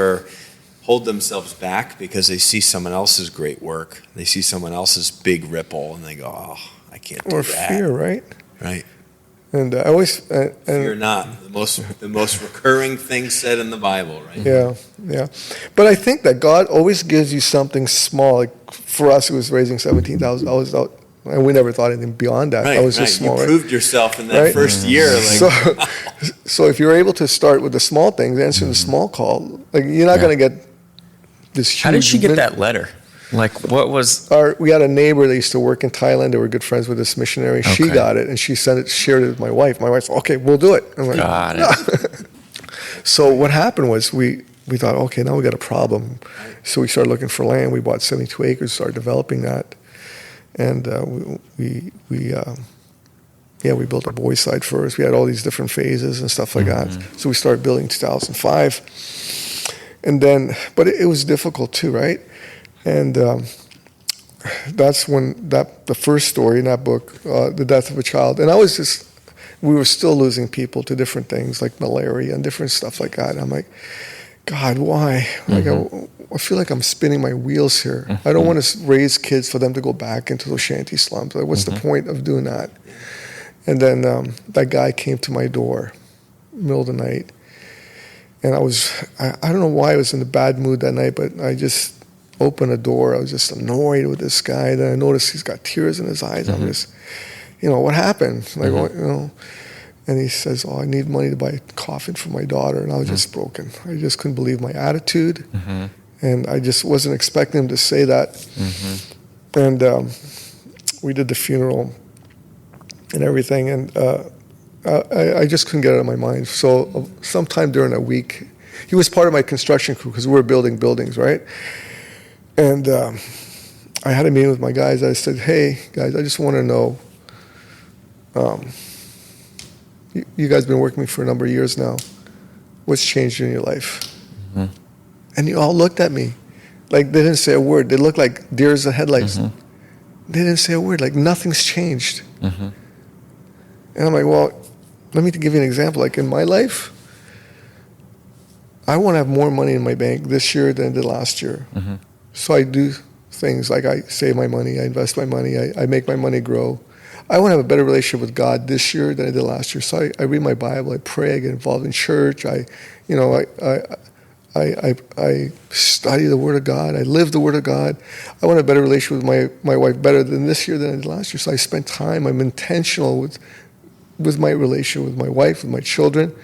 hold themselves back because they see someone else's great work. They see someone else's big ripple and they go, oh, I can't do or that. Fear, right? Right. And I always fear not, the most recurring thing said in the Bible, right? Yeah. But I think that God always gives you something small. Like for us, it was raising $17,000, and we never thought anything beyond that. Right, that was just small. You proved yourself in that first year. Like, so if you're able to start with the small things, answering the small call, like you're not going to get this huge. How did she get that letter? Like, what was? We had a neighbor that used to work in Thailand. They were good friends with this missionary. Okay. She got it, and she shared it with my wife. My wife's, okay, we'll do it. I'm like, got it. So what happened was we thought, okay, now we got a problem. So we started looking for land. We bought 72 acres, started developing that, and we built a boys' side first. We had all these different phases and stuff like that. So we started building in 2005, and then, but it was difficult too, right? And that's when the first story in that book, The Death of a Child. And we were still losing people to different things like malaria and different stuff like that. And I'm like, God, why? Like I feel like I'm spinning my wheels here. I don't want to raise kids for them to go back into those shanty slums. Like, what's the point of doing that? And then that guy came to my door, middle of the night. And I don't know why I was in a bad mood that night, but I just opened a door. I was just annoyed with this guy. Then I noticed he's got tears in his eyes. I'm just, what happened? Like, and he says, I need money to buy a coffin for my daughter. And I was just broken. I just couldn't believe my attitude. And I just wasn't expecting him to say that. And we did the funeral and everything. And I just couldn't get it out of my mind. So sometime during that week, he was part of my construction crew because we were building buildings, right? And I had a meeting with my guys. I said, hey, guys, I just want to know, you guys have been working with me for a number of years now. What's changed in your life? And you all looked at me like they didn't say a word. They looked like deers in headlights. They didn't say a word, like nothing's changed. And I'm like, well, let me give you an example. Like in my life, I want to have more money in my bank this year than I did last year. So I do things like I save my money, I invest my money, I make my money grow. I want to have a better relationship with God this year than I did last year. So I read my Bible, I pray, I get involved in church, I study the Word of God, I live the Word of God. I want a better relationship with my wife better than this year than I did last year. So I spend time, I'm intentional with my relationship with my wife, with my children.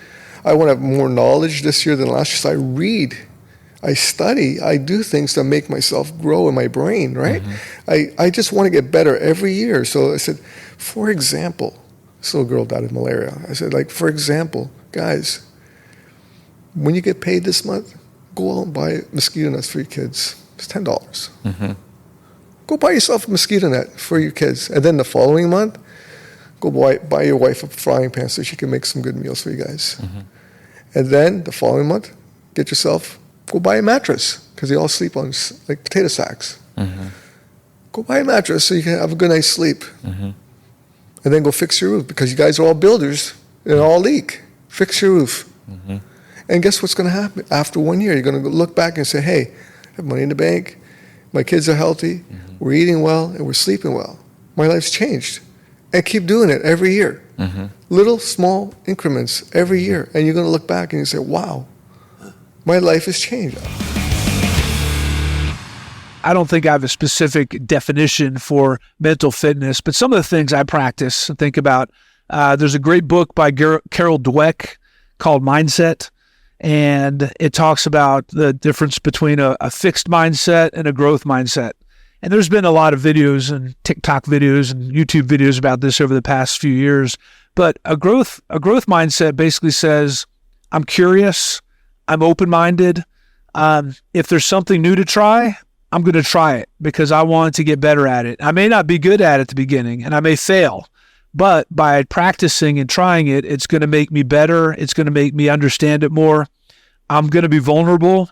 I want to have more knowledge this year than last year. So I read, I study, I do things to make myself grow in my brain, right? I just want to get better every year. So I said, for example, this little girl died of malaria. I said, like, for example, guys, when you get paid this month, go out and buy mosquito nets for your kids. It's $10. Go buy yourself a mosquito net for your kids. And then the following month, go buy your wife a frying pan so she can make some good meals for you guys. And then the following month, go buy a mattress because they all sleep on like potato sacks. Go buy a mattress so you can have a good night's sleep. And then go fix your roof because you guys are all builders and all leak. Fix your roof. And guess what's going to happen? After 1 year, you're going to look back and say, hey, I have money in the bank. My kids are healthy. We're eating well, and we're sleeping well. My life's changed. And keep doing it every year. Little, small increments every year. And you're going to look back and you say, wow, my life has changed. I don't think I have a specific definition for mental fitness, but some of the things I practice and think about, there's a great book by Carol Dweck called Mindset, and it talks about the difference between a fixed mindset and a growth mindset. And there's been a lot of videos and TikTok videos and YouTube videos about this over the past few years. But a growth mindset basically says, I'm curious, I'm open-minded. If there's something new to try, I'm going to try it because I want to get better at it. I may not be good at it at the beginning, and I may fail. But by practicing and trying it, it's going to make me better. It's going to make me understand it more. I'm going to be vulnerable.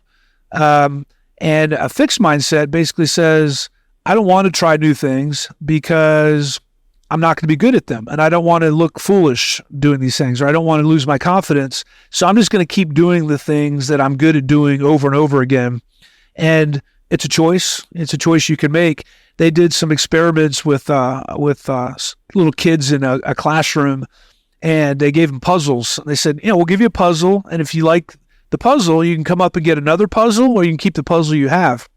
And a fixed mindset basically says, I don't want to try new things because I'm not going to be good at them. And I don't want to look foolish doing these things, or I don't want to lose my confidence. So I'm just going to keep doing the things that I'm good at doing over and over again. And it's a choice. It's a choice you can make. They did some experiments with little kids in a classroom, and they gave them puzzles. They said, we'll give you a puzzle, and if you like the puzzle, you can come up and get another puzzle, or you can keep the puzzle you have.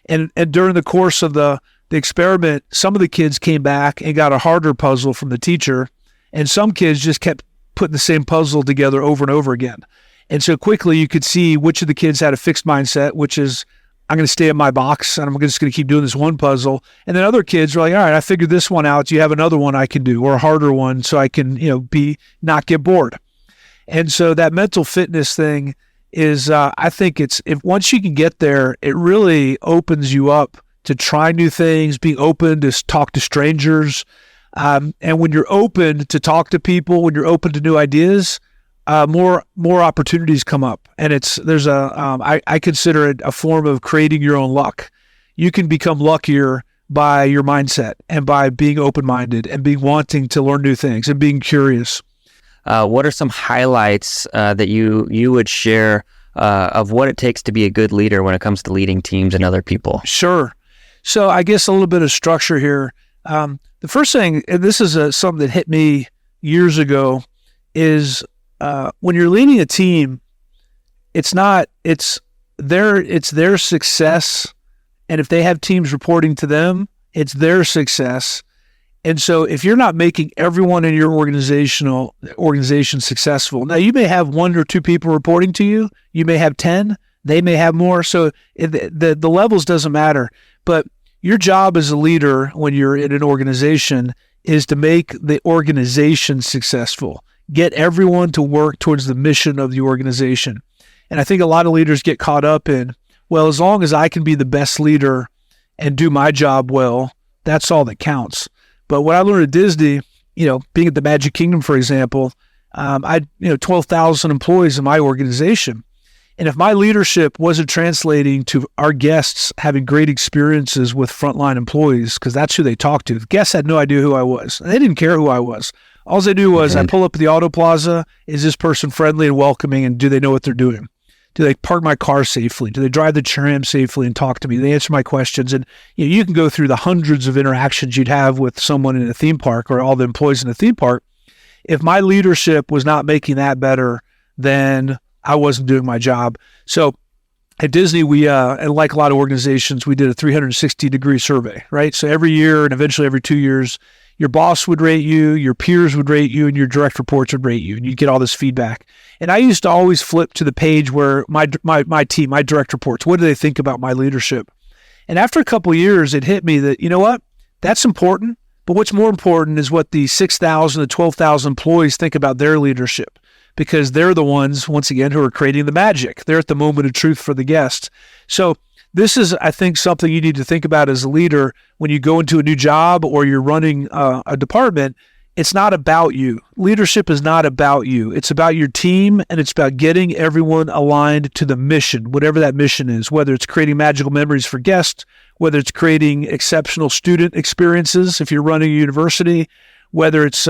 And during the course of the experiment, some of the kids came back and got a harder puzzle from the teacher, and some kids just kept putting the same puzzle together over and over again. And so quickly you could see which of the kids had a fixed mindset, which is, I'm going to stay in my box and I'm just going to keep doing this one puzzle. And then other kids are like, all right, I figured this one out. Do you have another one I can do, or a harder one so I can, not get bored? And so that mental fitness thing is, I think if once you can get there, it really opens you up to try new things, being open to talk to strangers. And when you're open to talk to people, when you're open to new ideas, more opportunities come up. And I consider it a form of creating your own luck. You can become luckier by your mindset and by being open-minded and being wanting to learn new things and being curious. What are some highlights that you would share of what it takes to be a good leader when it comes to leading teams and other people? Sure. So I guess a little bit of structure here. The first thing, and this is something that hit me years ago, is when you're leading a team, it's their success. And if they have teams reporting to them, it's their success. And so if you're not making everyone in your organization successful, now you may have 1 or 2 people reporting to you, you may have 10, they may have more. So the levels doesn't matter. But your job as a leader when you're in an organization is to make the organization successful. Get everyone to work towards the mission of the organization. And I think a lot of leaders get caught up in, well, as long as I can be the best leader and do my job well, that's all that counts. But what I learned at Disney, being at the Magic Kingdom, for example, I had 12,000 employees in my organization. And if my leadership wasn't translating to our guests having great experiences with frontline employees, because that's who they talked to, the guests had no idea who I was. They didn't care who I was. All they knew was I pull up at the Auto Plaza, is this person friendly and welcoming, and do they know what they're doing? Do they park my car safely? Do they drive the tram safely and talk to me? Do they answer my questions? And you can go through the hundreds of interactions you'd have with someone in a theme park or all the employees in a theme park. If my leadership was not making that better, then I wasn't doing my job. So at Disney, we, and like a lot of organizations, we did a 360-degree survey, right? So every year and eventually every 2 years, your boss would rate you, your peers would rate you, and your direct reports would rate you, and you'd get all this feedback. And I used to always flip to the page where my team, my direct reports, what do they think about my leadership? And after a couple of years, it hit me that, you know what, that's important, but what's more important is what the 6,000 to 12,000 employees think about their leadership, because they're the ones, once again, who are creating the magic. They're at the moment of truth for the guests. So this is, I think, something you need to think about as a leader when you go into a new job or you're running a department. It's not about you. Leadership is not about you. It's about your team, and it's about getting everyone aligned to the mission, whatever that mission is, whether it's creating magical memories for guests, whether it's creating exceptional student experiences if you're running a university, whether it's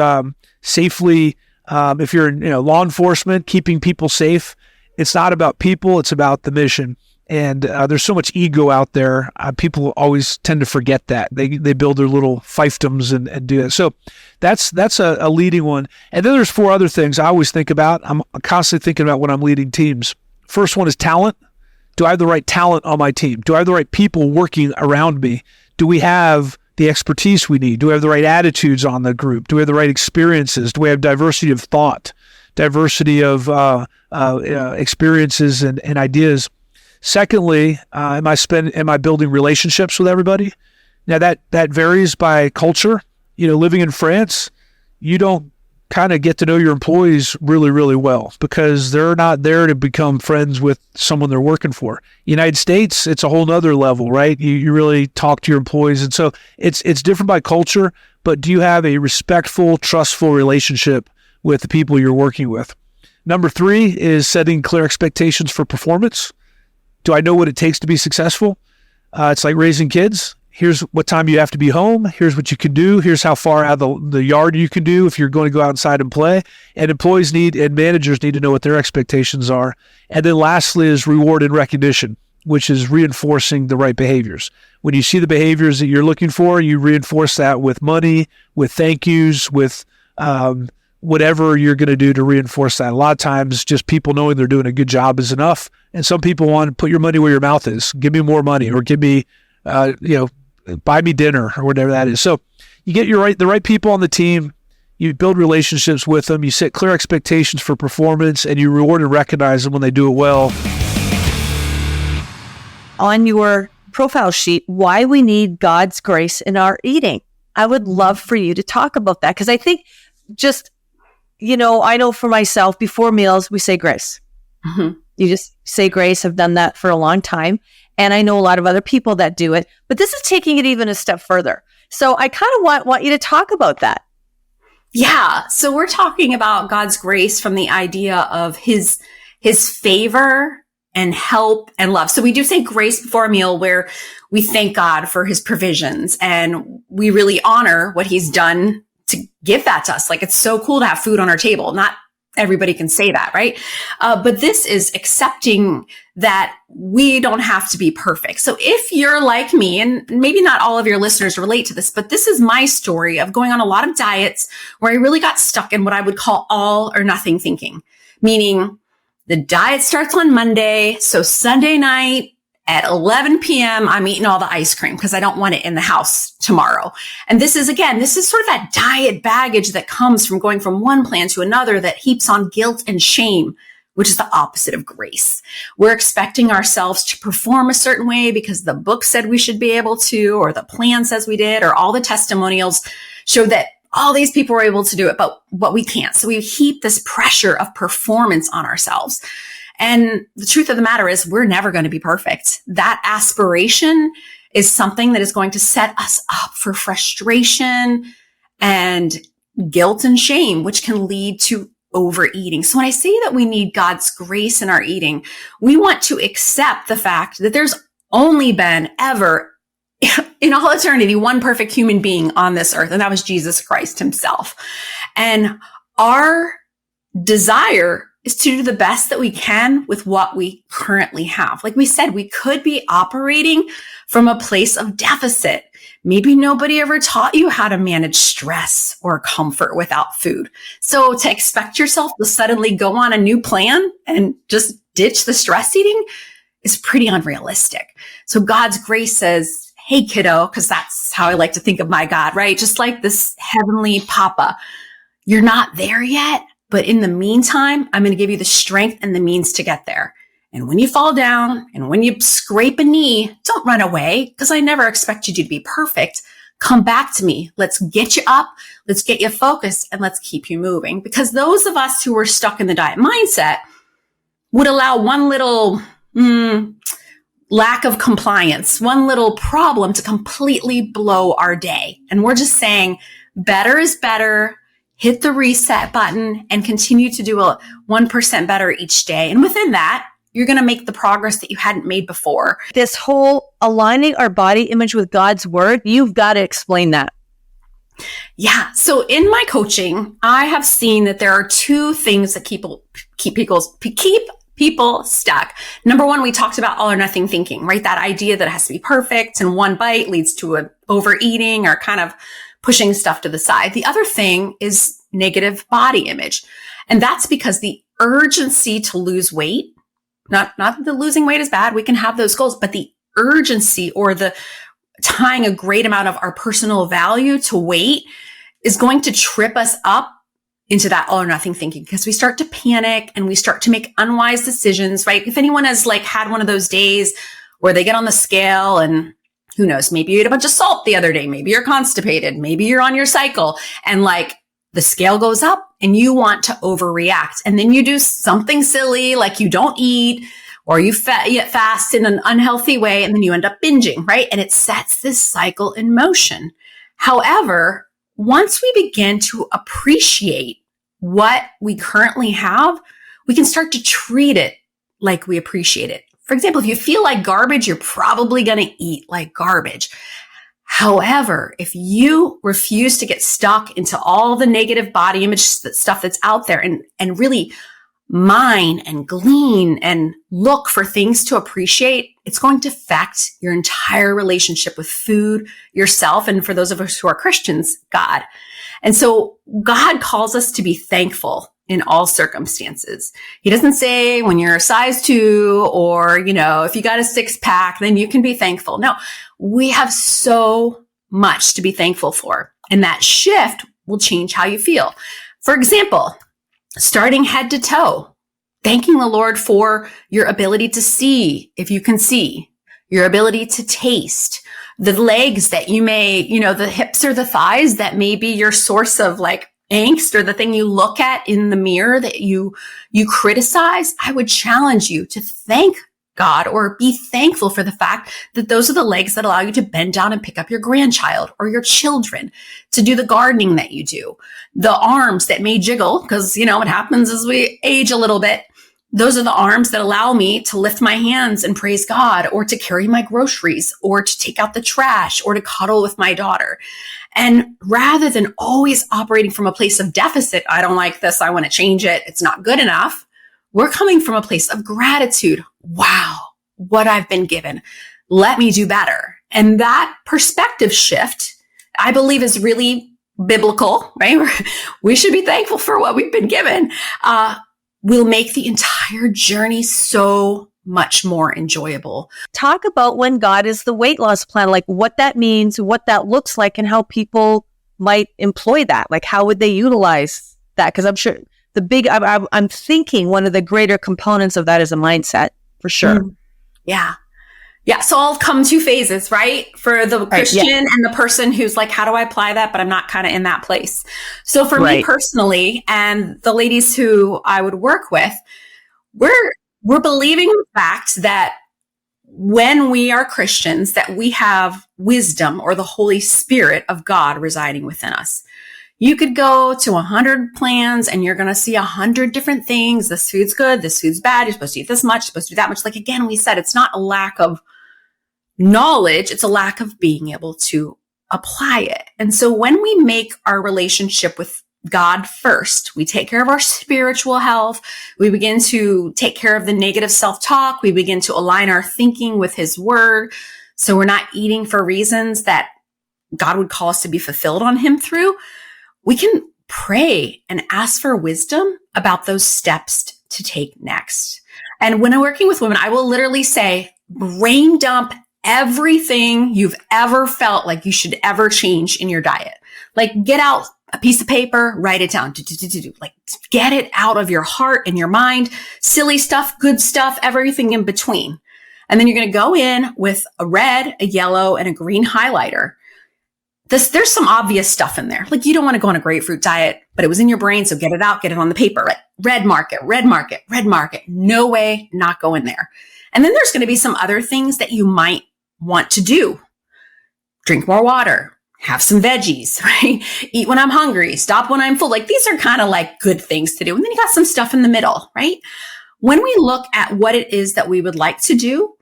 safely, if you're in law enforcement, keeping people safe. It's not about people. It's about the mission. And there's so much ego out there. People always tend to forget that. They build their little fiefdoms and do that. So that's a leading one. And then there's 4 other things I always think about. I'm constantly thinking about when I'm leading teams. First one is talent. Do I have the right talent on my team? Do I have the right people working around me? Do we have the expertise we need? Do we have the right attitudes on the group? Do we have the right experiences? Do we have diversity of thought, diversity of experiences and ideas? Secondly, am I building relationships with everybody? Now that varies by culture. Living in France, you don't kind of get to know your employees really, really well because they're not there to become friends with someone they're working for. United States, it's a whole nother level, right? You really talk to your employees. And so it's different by culture, but do you have a respectful, trustful relationship with the people you're working with? Number 3 is setting clear expectations for performance. Do I know what it takes to be successful? It's like raising kids. Here's what time you have to be home. Here's what you can do. Here's how far out of the yard you can do if you're going to go outside and play. And employees and managers need to know what their expectations are. And then lastly is reward and recognition, which is reinforcing the right behaviors. When you see the behaviors that you're looking for, you reinforce that with money, with thank yous, with whatever you're going to do to reinforce that. A lot of times just people knowing they're doing a good job is enough. And some people want to put your money where your mouth is. Give me more money, or give me, buy me dinner, or whatever that is. So you get the right people on the team. You build relationships with them. You set clear expectations for performance, and you reward and recognize them when they do it well. On your profile sheet, why we need God's grace in our eating. I would love for you to talk about that, because I think I know for myself, before meals, we say grace. Mm-hmm. You just say grace. I've done that for a long time. And I know a lot of other people that do it. But this is taking it even a step further. So I kind of want you to talk about that. Yeah. So we're talking about God's grace from the idea of his favor and help and love. So we do say grace before a meal, where we thank God for his provisions and we really honor what he's done to give that to us. Like, it's so cool to have food on our table. Not everybody can say that, right? But this is accepting that we don't have to be perfect. So if you're like me, and maybe not all of your listeners relate to this, but this is my story of going on a lot of diets where I really got stuck in what I would call all or nothing thinking, meaning the diet starts on Monday. So Sunday night at 11 p.m., I'm eating all the ice cream because I don't want it in the house tomorrow. And this is sort of that diet baggage that comes from going from one plan to another that heaps on guilt and shame, which is the opposite of grace. We're expecting ourselves to perform a certain way because the book said we should be able to, or the plan says we did, or all the testimonials show that all these people were able to do it, but we can't. So we heap this pressure of performance on ourselves. And the truth of the matter is, we're never going to be perfect. That aspiration is something that is going to set us up for frustration and guilt and shame, which can lead to overeating. So when I say that we need God's grace in our eating, we want to accept the fact that there's only been ever in all eternity one perfect human being on this earth, and that was Jesus Christ himself. And our desire is to do the best that we can with what we currently have. Like we said, we could be operating from a place of deficit. Maybe nobody ever taught you how to manage stress or comfort without food. So to expect yourself to suddenly go on a new plan and just ditch the stress eating is pretty unrealistic. So God's grace says, hey, kiddo, because that's how I like to think of my God, right? Just like this heavenly papa, you're not there yet. But in the meantime, I'm going to give you the strength and the means to get there. And when you fall down and when you scrape a knee, don't run away, because I never expect you to be perfect. Come back to me. Let's get you up. Let's get you focused, and let's keep you moving. Because those of us who are stuck in the diet mindset would allow one little lack of compliance, one little problem to completely blow our day. And we're just saying better is better. Hit the reset button and continue to do a 1% better each day. And within that, you're going to make the progress that you hadn't made before. This whole aligning our body image with God's word, you've got to explain that. Yeah. So in my coaching, I have seen that there are two things that keep people stuck. Number one, we talked about all or nothing thinking, right? That idea that it has to be perfect and one bite leads to a overeating or kind of pushing stuff to the side. The other thing is negative body image. And that's because the urgency to lose weight, not that the losing weight is bad, we can have those goals, but the urgency or the tying a great amount of our personal value to weight is going to trip us up into that all or nothing thinking, because we start to panic and we start to make unwise decisions, right? If anyone has like had one of those days where they get on the scale and who knows, maybe you ate a bunch of salt the other day, maybe you're constipated, maybe you're on your cycle and like the scale goes up and you want to overreact. And then you do something silly, like you don't eat or you fast in an unhealthy way. And then you end up binging, right? And it sets this cycle in motion. However, once we begin to appreciate what we currently have, we can start to treat it like we appreciate it. For example, if you feel like garbage, you're probably going to eat like garbage. However, if you refuse to get stuck into all the negative body image stuff that's out there and really mine and glean and look for things to appreciate, it's going to affect your entire relationship with food, yourself, and for those of us who are Christians, God. And so God calls us to be thankful in all circumstances. He doesn't say when you're a size 2 or, if you got a 6-pack, then you can be thankful. No, we have so much to be thankful for. And that shift will change how you feel. For example, starting head to toe, thanking the Lord for your ability to see, if you can see, your ability to taste, the legs that you may, the hips or the thighs that may be your source of like angst or the thing you look at in the mirror that you criticize. I would challenge you to thank God or be thankful for the fact that those are the legs that allow you to bend down and pick up your grandchild or your children, to do the gardening that you do, the arms that may jiggle because, what happens as we age a little bit. Those are the arms that allow me to lift my hands and praise God, or to carry my groceries, or to take out the trash, or to cuddle with my daughter. And rather than always operating from a place of deficit, I don't like this, I want to change it, it's not good enough, we're coming from a place of gratitude. Wow, what I've been given. Let me do better. And that perspective shift, I believe, is really biblical, right? We should be thankful for what we've been given. Will make the entire journey so much more enjoyable. Talk about when God is the weight loss plan, like what that means, what that looks like, and how people might employ that. Like, how would they utilize that? Because I'm sure I'm thinking one of the greater components of that is a mindset, for sure. Yeah. Yeah. So I'll come 2 phases, right? For the Christian and the person who's like, how do I apply that? But I'm not kind of in that place. So for me personally, and the ladies who I would work with, we're believing the fact that when we are Christians, that we have wisdom or the Holy Spirit of God residing within us. You could go to 100 plans and you're going to see 100 different things. This food's good. This food's bad. You're supposed to eat this much, you're supposed to do that much. Like, again, we said, it's not a lack of knowledge. It's a lack of being able to apply it. And so when we make our relationship with God first, we take care of our spiritual health. We begin to take care of the negative self-talk. We begin to align our thinking with His word. So we're not eating for reasons that God would call us to be fulfilled on Him through. We can pray and ask for wisdom about those steps to take next. And when I'm working with women, I will literally say, brain dump everything you've ever felt like you should ever change in your diet. Like, get out a piece of paper, write it down. Like, get it out of your heart and your mind. Silly stuff, good stuff, everything in between. And then you're going to go in with a red, a yellow, and a green highlighter. There's some obvious stuff in there. Like, you don't want to go on a grapefruit diet, but it was in your brain. So get it out, get it on the paper. Right? Red market, red market, red market. No way, not going there. And then there's going to be some other things that you might want to do. Drink more water, have some veggies, right? Eat when I'm hungry, stop when I'm full. Like, these are kind of like good things to do. And then you got some stuff in the middle, right? When we look at what it is that we would like to do,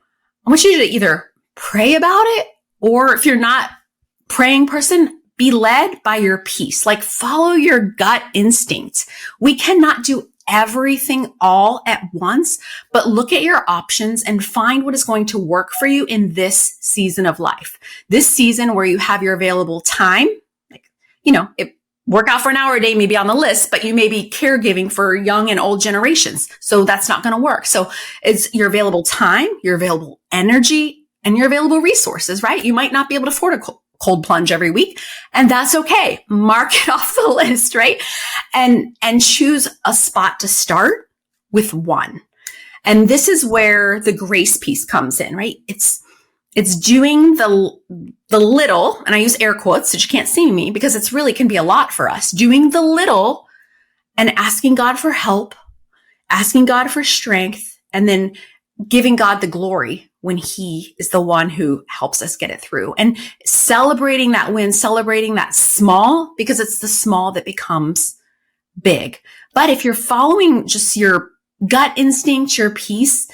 I want you to either pray about it, or if you're not praying person, be led by your peace. Like, follow your gut instinct. We cannot do everything all at once, but look at your options and find what is going to work for you in this season of life. This season where you have your available time, like, work out for an hour a day may be on the list, but you may be caregiving for young and old generations. So that's not going to work. So it's your available time, your available energy, and your available resources, right? You might not be able to afford a cold plunge every week, and that's okay. Mark it off the list, right? And choose a spot to start with one. And this is where the grace piece comes in, right? It's doing the little, and I use air quotes so you can't see me because it's really can be a lot for us, doing the little and asking God for help, asking God for strength, and then giving God the glory when he is the one who helps us get it through, and celebrating that win, celebrating that small, because it's the small that becomes big. But if you're following just your gut instinct, your peace,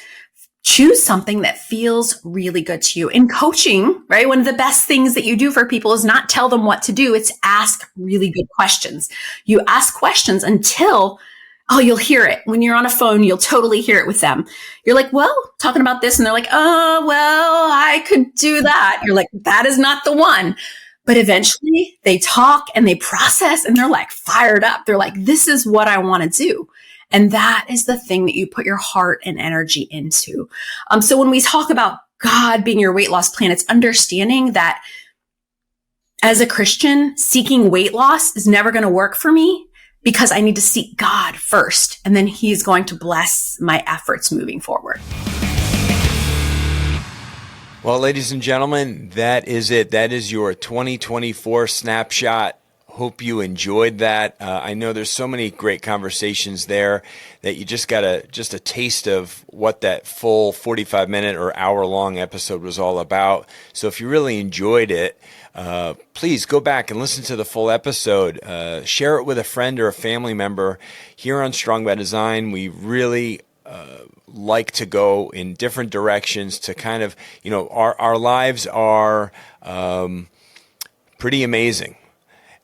choose something that feels really good to you. In coaching, right, one of the best things that you do for people is not tell them what to do. It's ask really good questions. You ask questions until, you'll hear it. When you're on a phone, you'll totally hear it with them. You're like, well, talking about this. And they're like, oh, well, I could do that. You're like, that is not the one. But eventually they talk and they process and they're like fired up. They're like, this is what I want to do. And that is the thing that you put your heart and energy into. So when we talk about God being your weight loss plan, it's understanding that as a Christian, seeking weight loss is never going to work for me because I need to seek God first. And then he's going to bless my efforts moving forward. Well, ladies and gentlemen, that is it. That is your 2024 snapshot. Hope you enjoyed that. I know there's so many great conversations there that you just got a taste of what that full 45-minute or hour-long episode was all about. So if you really enjoyed it, please go back and listen to the full episode. Share it with a friend or a family member. Here on Strong by Design, we really like to go in different directions to kind of, our lives are pretty amazing.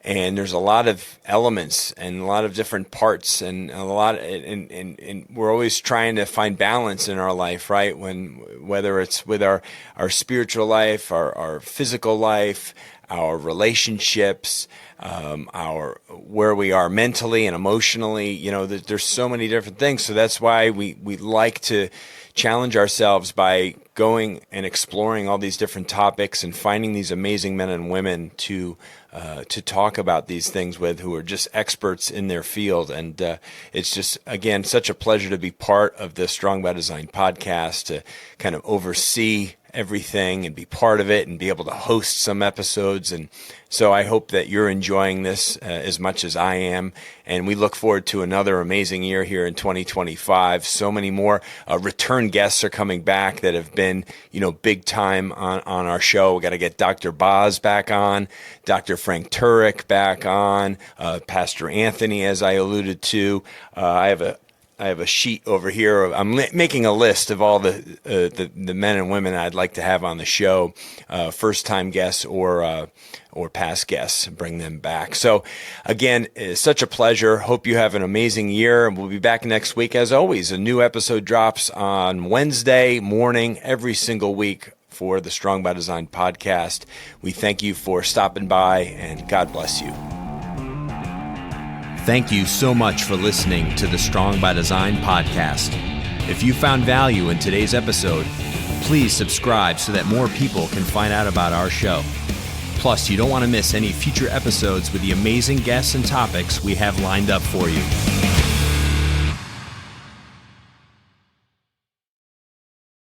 And there's a lot of elements and a lot of different parts and and we're always trying to find balance in our life, right? Whether it's with our spiritual life, our physical life, our relationships, our where we are mentally and emotionally, there's so many different things. So that's why we like to challenge ourselves by going and exploring all these different topics and finding these amazing men and women to talk about these things with, who are just experts in their field. And it's just, again, such a pleasure to be part of the Strong by Design podcast, to kind of oversee everything and be part of it and be able to host some episodes. And so I hope that you're enjoying this as much as I am. And we look forward to another amazing year here in 2025. So many more return guests are coming back that have been, big time on our show. We got to get Dr. Boz back on, Dr. Frank Turek back on, Pastor Anthony, as I alluded to. I have a sheet over here. I'm making a list of all the men and women I'd like to have on the show, first-time guests or past guests, bring them back. So, again, it's such a pleasure. Hope you have an amazing year. We'll be back next week. As always, a new episode drops on Wednesday morning every single week for the Strong by Design podcast. We thank you for stopping by, and God bless you. Thank you so much for listening to the Strong by Design podcast. If you found value in today's episode, please subscribe so that more people can find out about our show. Plus, you don't want to miss any future episodes with the amazing guests and topics we have lined up for you.